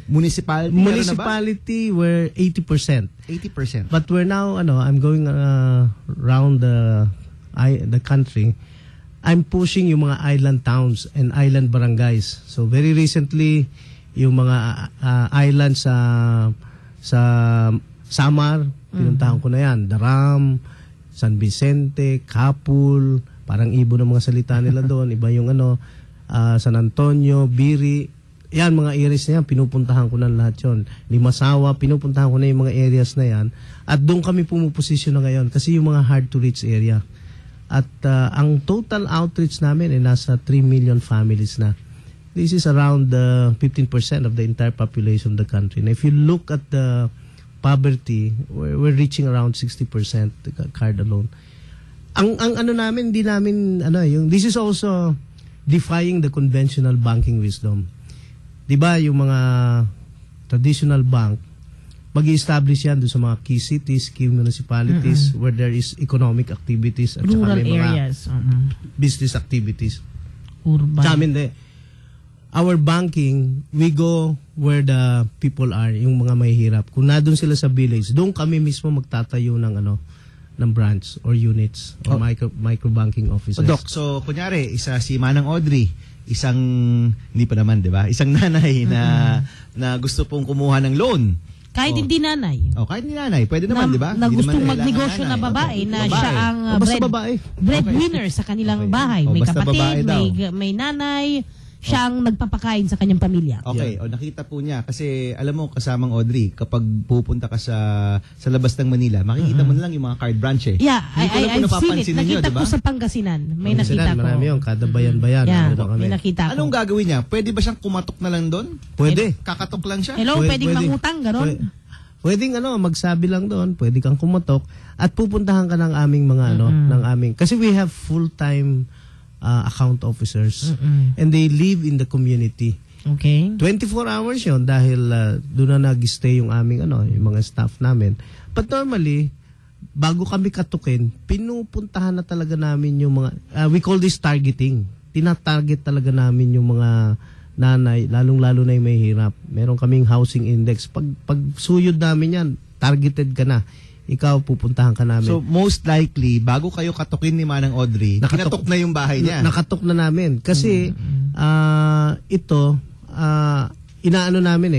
municipality we're 80%. 80%. But we're now, I'm going around the country. I'm pushing yung mga island towns and island barangays. So, very recently, yung mga islands sa Samar, pinuntahan ko na yan. Daram, San Vicente, Kapul, parang ibo ng mga salita nila doon. Iba yung San Antonio, Biri. Yan, mga areas na yan, pinupuntahan ko na lahat yun. Limasawa, pinupuntahan ko na yung mga areas na yan. At doon kami pumuposisyon na ngayon kasi yung mga hard to reach area. At ang total outreach namin ay nasa 3 million families na. This is around 15% of the entire population of the country. And if you look at the poverty, we're reaching around 60% the card alone. Ang ano namin, hindi namin this is also defying the conventional banking wisdom. 'Di ba yung mga traditional bank mag-i-establish yan doon sa mga key cities, key municipalities where there is economic activities at Rural saka may mga areas. business activities. Urban. Sa amin, our banking, we go where the people are, yung mga mahihirap. Kung nandun sila sa village, doon kami mismo magtatayo ng ng branch or units or micro banking offices. Doc, so kunyari, isa si Manang Audrey, isang, hindi pa naman, di ba? Isang nanay na gusto pong kumuha ng loan. Kahit hindi nanay. Kahit hindi nanay, pwede naman, di ba? Na Hindi gustong naman magnegosyo kailangan na babae nanay. na Babae. siya ang Basta babae. breadwinner sa kanilang bahay. May basta babae kapatid, daw. may nanay, siya ang nagpapakain sa kanyang pamilya. Okay, nakita po niya. Kasi alam mo, kasamang Audrey, kapag pupunta ka sa labas ng Manila, makikita mo na lang yung mga card branch eh. Yeah, Hindi ko na po I've seen it. napapansin ninyo, Nakita di ba? ko sa Pangasinan. May nakita ko. Marami yung kada bayan-bayan. Yeah, Nandun kami. may nakita ko. Anong gagawin niya? Pwede ba siyang kumatok na lang doon? Pwede. Kakatok lang siya? Hello, pwedeng Pwede. mangutang, ganon? Pwedeng magsabi lang doon, pwede kang kumatok at pupuntahan ka ng aming mga kasi we have full-time account officers and they live in the community. Okay. 24 hours yon dahil doon na nag-stay yung aming yung mga staff namin. But normally, bago kami katukin, pinupuntahan na talaga namin yung mga we call this targeting. Tina-target talaga namin yung mga nanay, lalong-lalo na yung may hirap. Meron kaming housing index. Pag suyod namin yan, targeted ka na. Ikaw, pupuntahan ka namin. So, most likely, bago kayo katukin ni Manang Audrey, kinatok na yung bahay niya. Nakatok na namin. Kasi, ito, inaano namin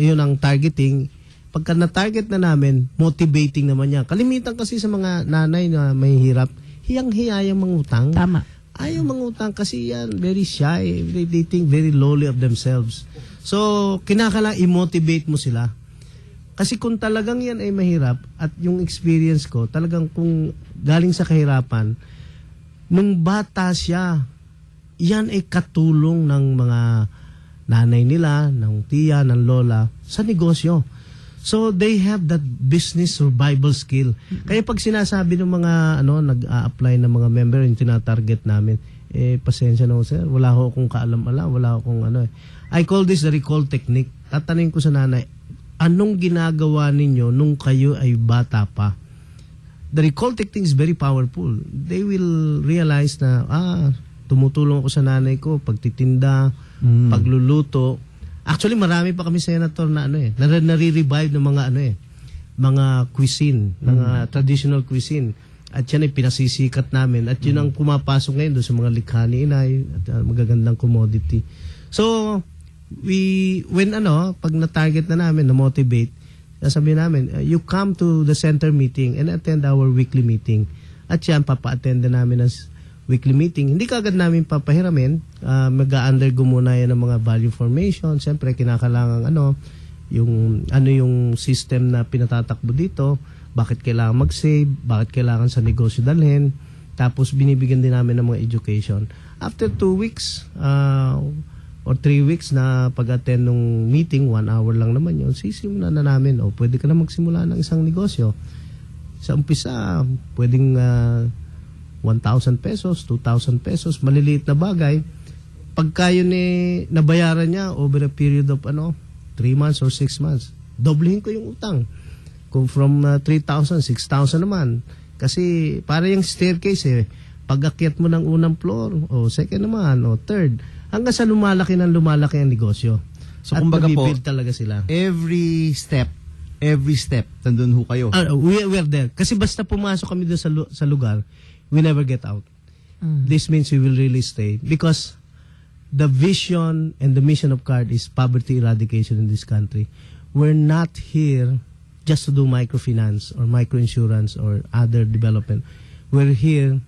yun ang targeting. Pagka na-target na namin, motivating naman yan. Kalimitan kasi sa mga nanay na may hirap, hiyang-hiya yung mangutang. Tama. Ayaw mangutang kasi yan, very shy. They think very lowly of themselves. So, kinakailangan i-motivate mo sila. Kasi kung talagang yan ay mahirap, at yung experience ko, talagang kung galing sa kahirapan, nung bata siya, yan ay katulong ng mga nanay nila, ng tiya, ng lola, sa negosyo. So, they have that business survival skill. Kaya pag sinasabi ng mga, nag-a-apply ng mga member, yung tinatarget namin, pasensya na ho, sir, wala ho akong kaalam-alam, wala ho akong I call this the recall technique. Tatanungin ko sa nanay, anong ginagawa ninyo nung kayo ay bata pa? The recall technique is very powerful. They will realize na, tumutulong ako sa nanay ko, pagtitinda, pagluluto. Actually, marami pa kami senator na nare-revive ng mga mga cuisine, mga traditional cuisine. At yan ay pinasisikat namin. At yun ang pumapasok ngayon doon sa mga likha ni inay at magagandang commodity. So, pag na-target na namin, na-motivate, sasabihin namin, you come to the center meeting and attend our weekly meeting. At yan, papa-attend na namin ng weekly meeting. Hindi kagad namin papahiramin. Mag-undergo muna yan ng mga value formation. Siyempre, kinakailangan yung system na pinatatakbo dito. Bakit kailangan mag-save? Bakit kailangan sa negosyo dalhin? Tapos, binibigyan din namin ng mga education. After 2 weeks, or 3 weeks na pag-attend ng meeting, 1 hour lang naman yun, sisimulan na namin, pwede ka na magsimula ng isang negosyo. Sa umpisa, pwedeng 1,000 pesos, 2,000 pesos, maliliit na bagay. Pagka yun nabayaran niya over a period of 3 months or 6 months, doblehin ko yung utang. Kung from 3,000, 6,000 naman. Kasi para yung staircase pag-akyat mo ng unang floor, o second naman, o third, hanggang sa lumalaki ang negosyo. So, at kumbaga po, nabibuild talaga sila. every step, nandun ho kayo. We're there. Kasi basta pumasok kami doon sa lugar, we never get out. This means we will really stay. Because the vision and the mission of CARD is poverty eradication in this country. We're not here just to do microfinance or microinsurance or other development. We're here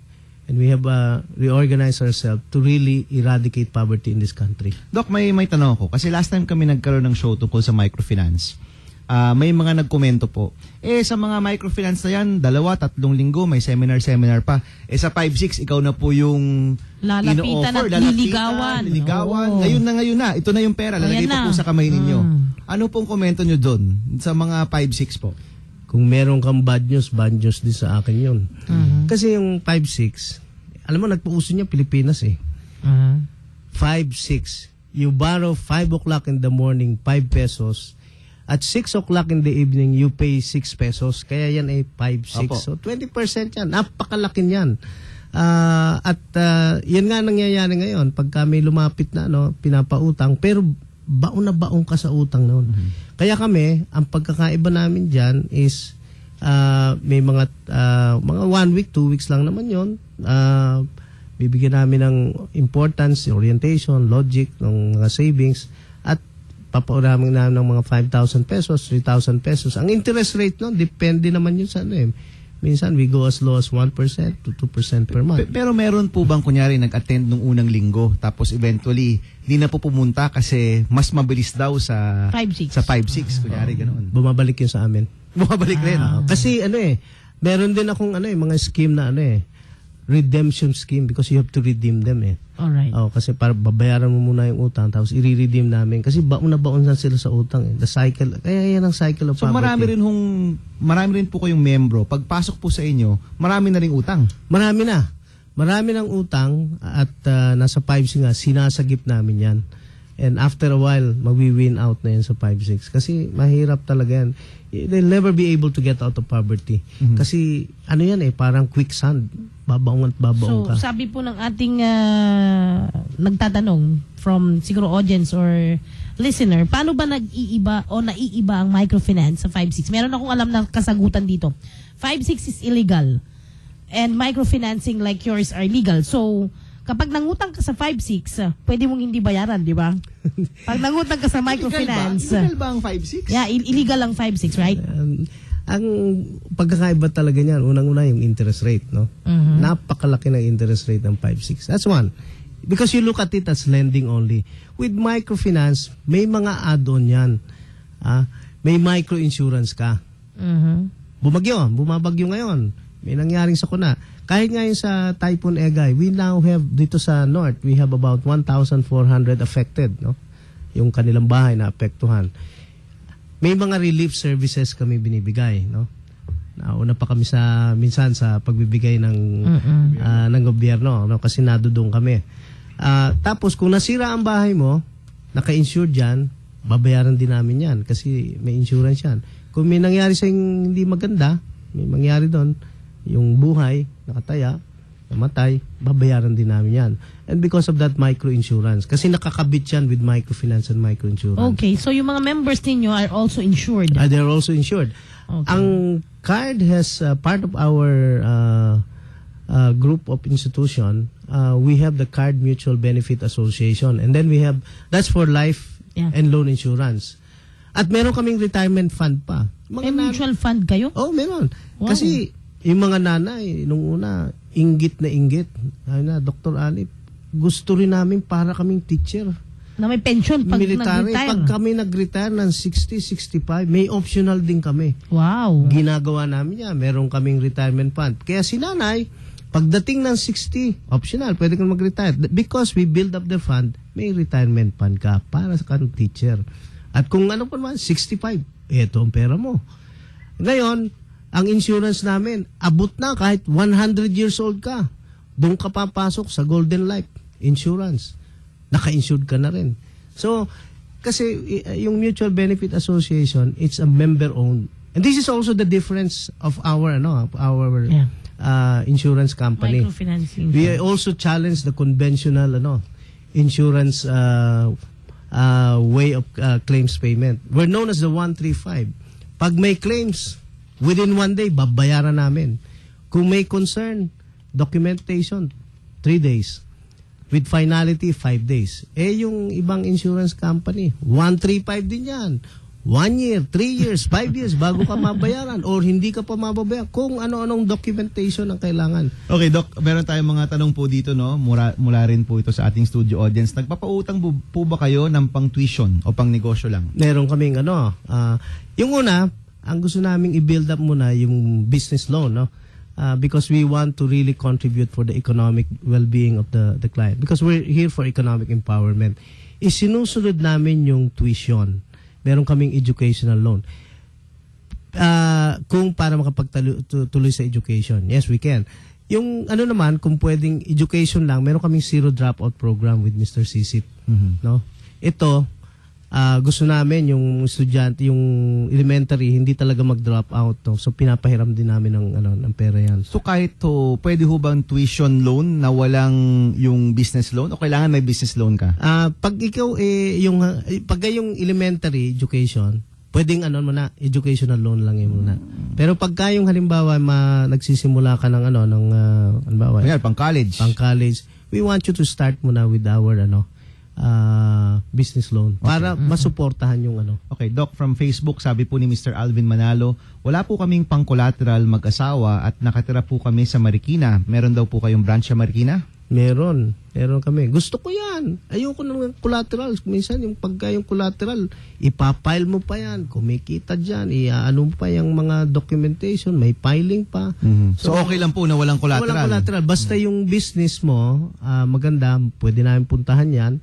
and we have reorganized ourselves to really eradicate poverty in this country. Doc, may tanong ako. Kasi last time kami nagkaroon ng show tungkol sa microfinance. may mga nagkomento po. Sa mga microfinance na yan, 2-3 linggo, may seminar pa. Sa 5-6, ikaw na po yung Lalapitan at liligawan. Oo. Ngayon na. Ito na yung pera. Lalagay Ayan pa po na. sa kamay ninyo. Ano pong komento nyo doon sa mga 5-6 po? Kung meron kang bad news din sa akin yun. Kasi yung 5-6, alam mo, nagpauso niya Pilipinas eh. 5-6. You borrow 5 o'clock in the morning, 5 pesos. At 6 o'clock in the evening, you pay 6 pesos. Kaya yan ay 5-6. Opo. So, 20% yan. Napakalaki yan. Yan nga nangyayari ngayon. Pagka may lumapit na pinapautang, pero baon na baon ka sa utang noon. Kaya kami, ang pagkakaiba namin dyan is may mga 1 week, 2 weeks lang naman yon. Bibigyan namin ng importance, orientation, logic, ng mga savings, at papauramin namin ng mga 5,000 pesos, 3,000 pesos. Ang interest rate nun, depende naman yun sa Minsan, we go as low as 1% to 2% per month. Pero meron po bang kunyari nag-attend nung unang linggo, tapos eventually, di na po pumunta kasi mas mabilis daw sa 5-6. Sa 5-6, kunyari ganoon. Bumabalik yun sa amin. Bumabalik rin. Kasi meron din akong mga scheme na redemption scheme because you have to redeem them Alright. kasi para babayaran mo muna yung utang tapos i-redeem namin kasi baon na baon na sila sa utang The cycle, kaya yan ang cycle of So poverty. marami rin po kayong membro. Pagpasok po sa inyo, marami na ring utang. Marami ng utang at nasa 5-6 nga, sinasagip namin yan. And after a while, mag-win out na yan sa 5-6. Kasi mahirap talaga yan. They'll never be able to get out of poverty. Kasi yan parang quicksand. Babaong at babaong ka. So, sabi po ng ating nagtatanong from siguro audience or listener, paano ba nag-iiba o naiiba ang microfinance sa 5-6? Meron akong alam na kasagutan dito. 5-6 is illegal and microfinancing like yours are legal. So, kapag nangutang ka sa 5-6, pwede mong hindi bayaran, di ba? Pag nangutang ka sa microfinance, Illegal ba ang 5-6? yeah, illegal ang 5-6, right? Ang pagkakaiba talaga niyan, unang-una yung interest rate, no? Napakalaki ng interest rate ng 5-6. That's one. Because you look at it as lending only. With microfinance, may mga add-on yan. May micro-insurance ka. Bumabagyo ngayon. May nangyaring sakuna. Kahit ngayon sa Typhoon Egay, we now have, dito sa North, we have about 1,400 affected, no? Yung kanilang bahay na apektuhan. May mga relief services kami binibigay, no? Nauna pa kami minsan sa pagbibigay ng gobyerno, no? Kasi nadudong kami. Tapos kung nasira ang bahay mo, naka-insured yan, babayaran din namin yan kasi may insurance yan. Kung may nangyari sa hindi maganda, may mangyari doon, yung buhay, nakataya, namatay, babayaran din namin yan. And because of that, micro-insurance. Kasi nakakabit yan with microfinance and micro-insurance. Okay, so yung mga members ninyo are also insured. They're also insured. Okay. Ang card has part of our group of institution. We have the Card Mutual Benefit Association. And then we have, that's for life and loan insurance. At meron kaming retirement fund pa. May mutual fund kayo? Oh, meron. Wow. Kasi yung mga nanay, nung una, inggit na inggit. Sabi na, Dr. Alip, gusto rin namin para kaming teacher. Na may pension pag military. nag-retire. Pag kami nag-retire ng 60, 65, may optional din kami. Wow. Ginagawa namin yan. Meron kaming retirement fund. Kaya si nanay, pagdating ng 60, optional, pwede kang mag-retire. Because we build up the fund, may retirement fund ka para sa kanong teacher. At kung ano pa naman, 65, ito ang pera mo. Ngayon, ang insurance namin, abot na kahit 100 years old ka. Doon ka papasok sa Golden Life Insurance. Naka-insured ka na rin. So, kasi yung Mutual Benefit Association, it's a member-owned. And this is also the difference of our insurance company. Microfinancing. We also challenge the conventional insurance way of claims payment. We're known as the 135. Pag may claims, within 1 day, babayaran namin. Kung may concern, documentation, 3 days. With finality, 5 days. Yung ibang insurance company, 135 din yan. 1 year, 3 years, 5 years bago ka mabayaran or hindi ka pa mababayaran kung ano-anong documentation ang kailangan. Okay, Doc, meron tayong mga tanong po dito, no? Mula rin po ito sa ating studio audience. Nagpapautang po ba kayo ng pang-tuition o pang-negosyo lang? Meron kaming yung una, ang gusto naming i-build up muna yung business loan, no? Because we want to really contribute for the economic well-being of the client. Because we're here for economic empowerment. Isinusunod namin yung tuition. Meron kaming educational loan. Kung para makapagtuloy sa education, yes, we can. Yung naman, kung pwedeng education lang, meron kaming zero dropout program with Mr. Sisit. No? Ito, gusto namin yung estudyante, yung elementary, hindi talaga mag-drop out. No? So, pinapahiram din namin ng pera yan. So, kahit pwede ho bang tuition loan na walang yung business loan o kailangan may business loan ka? Pag ikaw pag yung elementary education, pwedeng educational loan lang yung muna. Pero pagka yung halimbawa nagsisimula ka ng Kaya, pang-college. Pang-college, we want you to start muna with our business loan para masuportahan yung Okay, Doc, from Facebook, sabi po ni Mr. Alvin Manalo, wala po kaming pang-collateral mag-asawa at nakatira po kami sa Marikina. Meron daw po kayong branch sa Marikina? Meron kami. Gusto ko yan. Ayoko ng collateral. Minsan yung pagka yung collateral, ipapile mo pa yan. Kumikita dyan. Ano pa yung mga documentation. May filing pa. So, okay lang po na walang collateral? Walang collateral. Basta yung business mo, maganda, pwede namin puntahan yan.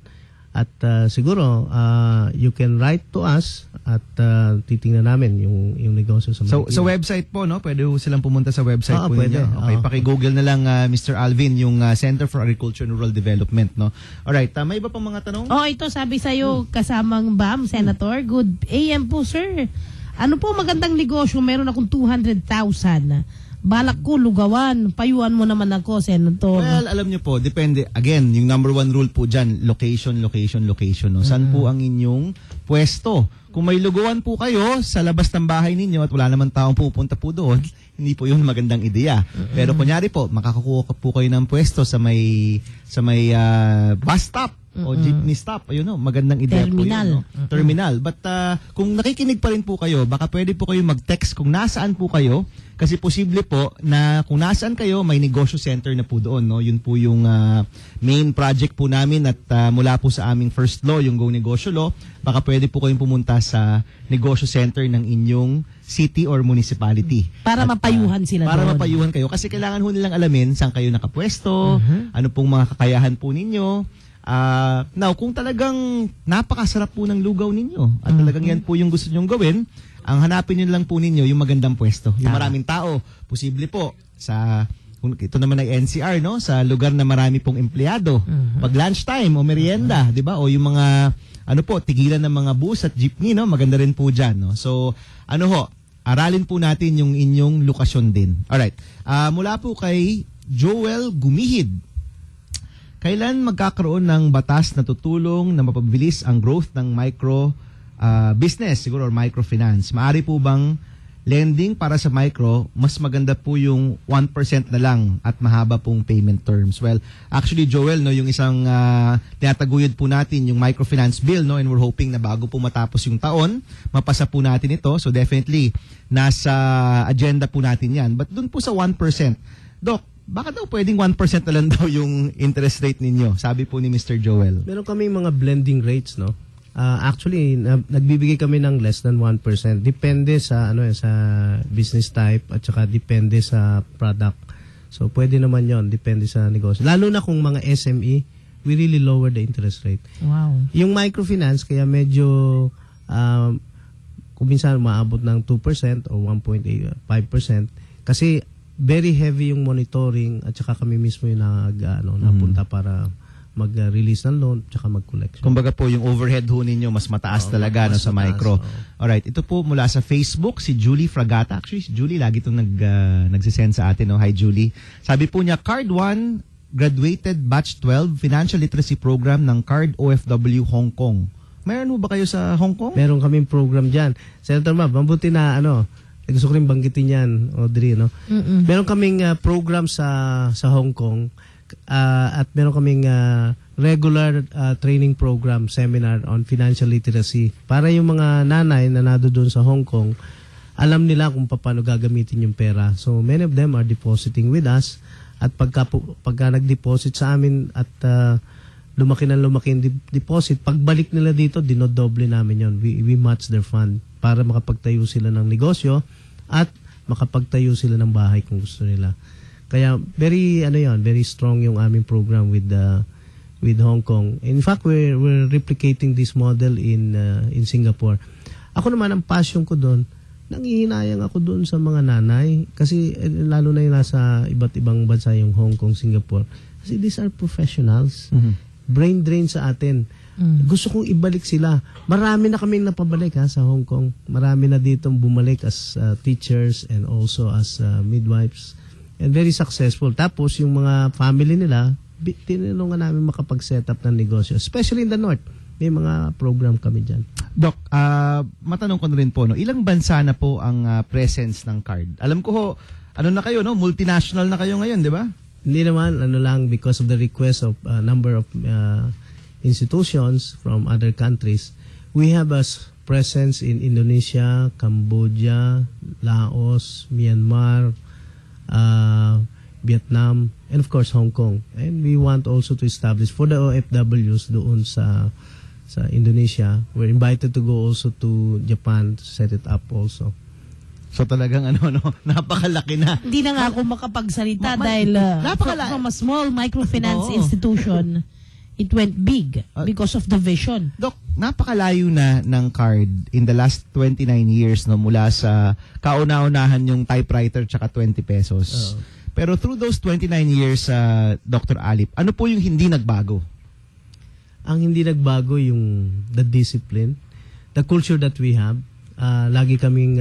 At siguro, you can write to us at titingnan namin yung negosyo sa Marikina. So, sa website po, no? Pwede silang pumunta sa website po pwede. ninyo. Okay, paki-google na lang, Mr. Alvin, yung Center for Agriculture and Rural Development, no? Alright, may iba pang mga tanong? Ito sabi sa'yo, kasamang BAM, Senator. Good AM po, sir. Ano po magandang negosyo? Meron akong 200,000. Balak ko, lugawan. Payuan mo naman ako, Senator. Well, alam nyo po, depende. Again, yung number one rule po dyan, location. No? Saan po ang inyong pwesto? Kung may lugawan po kayo sa labas ng bahay ninyo at wala naman taong pupunta po doon, hindi po yun magandang ideya. Pero kunyari po, makakakuha po kayo ng pwesto sa may bus stop o jeepney stop. Ayun, no? Magandang ideya Terminal. po yun. No? Terminal. But kung nakikinig pa rin po kayo, baka pwede po kayo mag-text kung nasaan po kayo. Kasi posible po na kung nasaan kayo, may negosyo center na po doon. No? Yun po yung main project po namin at mula po sa aming first law, yung Go Negosyo Law, baka pwede po kayong pumunta sa negosyo center ng inyong city or municipality. Para mapayuhan sila para doon. mapayuhan kayo. Kasi kailangan ho nilang alamin saan kayo nakapwesto, ano pong mga kakayahan po ninyo. Now, kung talagang napakasarap po ng lugaw ninyo at talagang yan po yung gusto nyong gawin, ang hanapin nyo lang po ninyo yung magandang pwesto. Yung maraming tao. Posible po sa, ito naman ay NCR, no? Sa lugar na marami pong empleyado. Pag lunchtime o merienda, di ba? O yung mga, tigilan ng mga bus at jeepney, no? Maganda rin po dyan, no? So, aralin po natin yung inyong lokasyon din. Alright. Mula po kay Joel Gumihid. Kailan magkakaroon ng batas na tutulong na mapabilis ang growth ng micro business siguro or microfinance? Maari po bang lending para sa micro, mas maganda po yung 1% na lang at mahaba pong payment terms? Well, actually Joel, no, yung isang tinataguyod po natin yung microfinance bill, no, and we're hoping na bago po matapos yung taon, mapasa po natin ito. So definitely nasa agenda po natin 'yan. But dun po sa 1%, Doc, baka daw pwedeng 1% na lang daw yung interest rate ninyo? Sabi po ni Mr. Joel. Meron kami mga blending rates, no? Actually, nagbibigay kami ng less than 1%. Depende sa sa business type at saka depende sa product. So pwede naman 'yon, depende sa negosyo. Lalo na kung mga SME, we really lower the interest rate. Wow. Yung microfinance kaya medyo kung minsan maabot ng 2% o 1.5% kasi very heavy yung monitoring at saka kami mismo yung napunta para mag-release ng loan tsaka mag-collection. Kumbaga po yung overhead ho ninyo mas mataas talaga sa micro. Alright, ito po mula sa Facebook si Julie Fragata. Actually si Julie lagi itong nagsisend sa atin. Hi Julie. Sabi po niya, Card 1 graduated batch 12 financial literacy program ng Card OFW Hong Kong. Mayroon ba kayo sa Hong Kong? Meron kaming program dyan. Senator Mab, mabuti na gusto ko rin banggitin yan, Audrey, no? Meron kaming program sa Hong Kong at meron kaming regular training program, seminar on financial literacy. Para yung mga nanay na doon sa Hong Kong, alam nila kung paano gagamitin yung pera. So many of them are depositing with us. At pagka nag-deposit sa amin at lumaki yung deposit, pagbalik nila dito, dinodoble namin yon. We match their fund para makapagtayo sila ng negosyo at makapagtayo sila ng bahay kung gusto nila. Kaya very strong yung aming program with Hong Kong. In fact, we're replicating this model in Singapore. Ako naman ang passion ko doon, nangihinayang ako doon sa mga nanay kasi lalo na yung nasa iba't ibang bansa yung Hong Kong, Singapore. Kasi these are professionals. Brain drain sa atin. Gusto kong ibalik sila. Marami na kaming napabalik sa Hong Kong. Marami na ditong bumalik as teachers and also as midwives. And very successful. Tapos yung mga family nila, tinulungan namin makapag-set up ng negosyo. Especially in the North. May mga program kami dyan. Doc, matanong ko na rin po, ilang bansa na po ang presence ng card? Alam ko na kayo, multinational na kayo ngayon, di ba? Hindi naman, lang, because of the request of a number of institutions from other countries. We have a presence in Indonesia, Cambodia, Laos, Myanmar, Vietnam, and of course Hong Kong. And we want also to establish for the OFWs doon sa Indonesia. We're invited to go also to Japan to set it up also. So talagang napakalaki na. Hindi na nga ako makapagsalita dahil from a small microfinance institution, it went big because of the vision. Doc, napakalayo na ng card in the last 29 years mula sa kauna-unahan yung typewriter tsaka 20 pesos. Pero through those 29 years, Dr. Alip, ano po yung hindi nagbago? Ang hindi nagbago yung the discipline, the culture that we have. Lagi kaming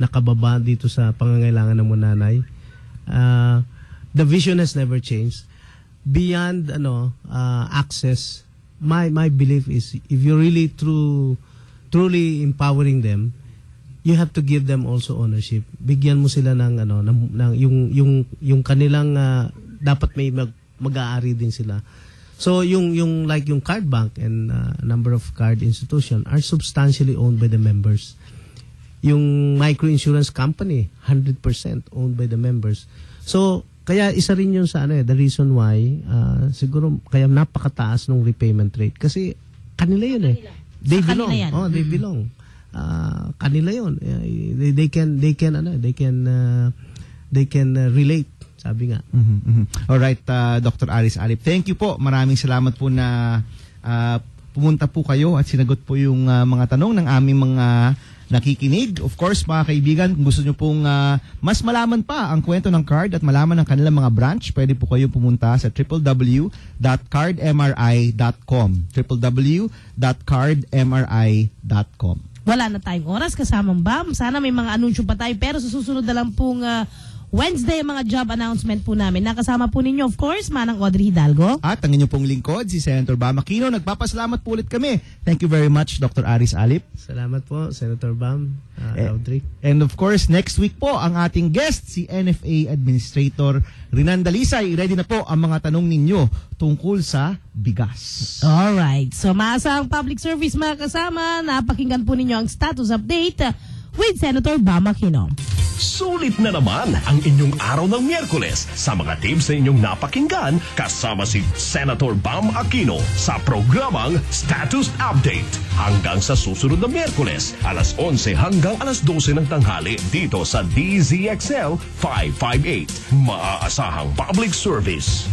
nakababa dito sa pangangailangan ng mga nanay. The vision has never changed. Beyond access, my belief is if you're really truly empowering them, you have to give them also ownership. Bigyan mo sila ng yung kanilang dapat may mag-aari din sila. So yung card bank and number of card institution are substantially owned by the members. Yung microinsurance company 100% owned by the members. So kaya isa rin yun sa the reason why siguro kaya napakataas ng repayment rate kasi kanila yun They belong. They belong. Kanila yun. They can relate. Sabi nga. Alright, Dr. Aris Alip. Thank you po. Maraming salamat po na pumunta po kayo at sinagot po yung mga tanong ng aming mga nakikinig. Of course, mga kaibigan, kung gusto nyo pong mas malaman pa ang kwento ng card at malaman ang kanilang mga branch, pwede po kayo pumunta sa www.cardmri.com www.cardmri.com. Wala na tayong oras kasamang BAM. Sana may mga anunsyo pa tayo pero sa susunod na lang pong Wednesday ang mga job announcement po namin. Nakasama po ninyo, of course, Manang Audrey Hidalgo. At ang inyong pong lingkod, si Senator Bam Aquino. Nagpapasalamat po ulit kami. Thank you very much, Dr. Aris Alip. Salamat po, Senator Bam, Audrey. And of course, next week po, ang ating guest, si NFA Administrator Rinan Dalisay. Ready na po ang mga tanong ninyo tungkol sa bigas. Alright. So, maasahang public service mga kasama. Napakinggan po ninyo ang status update with Senator Bam Aquino. Sulit na naman ang inyong araw ng Miyerkules sa mga tips na inyong napakinggan kasama si Senator Bam Aquino sa programang Status Update. Hanggang sa susunod na Miyerkules, alas 11 hanggang alas 12 ng tanghali dito sa DZXL 558. Maaasahang public service.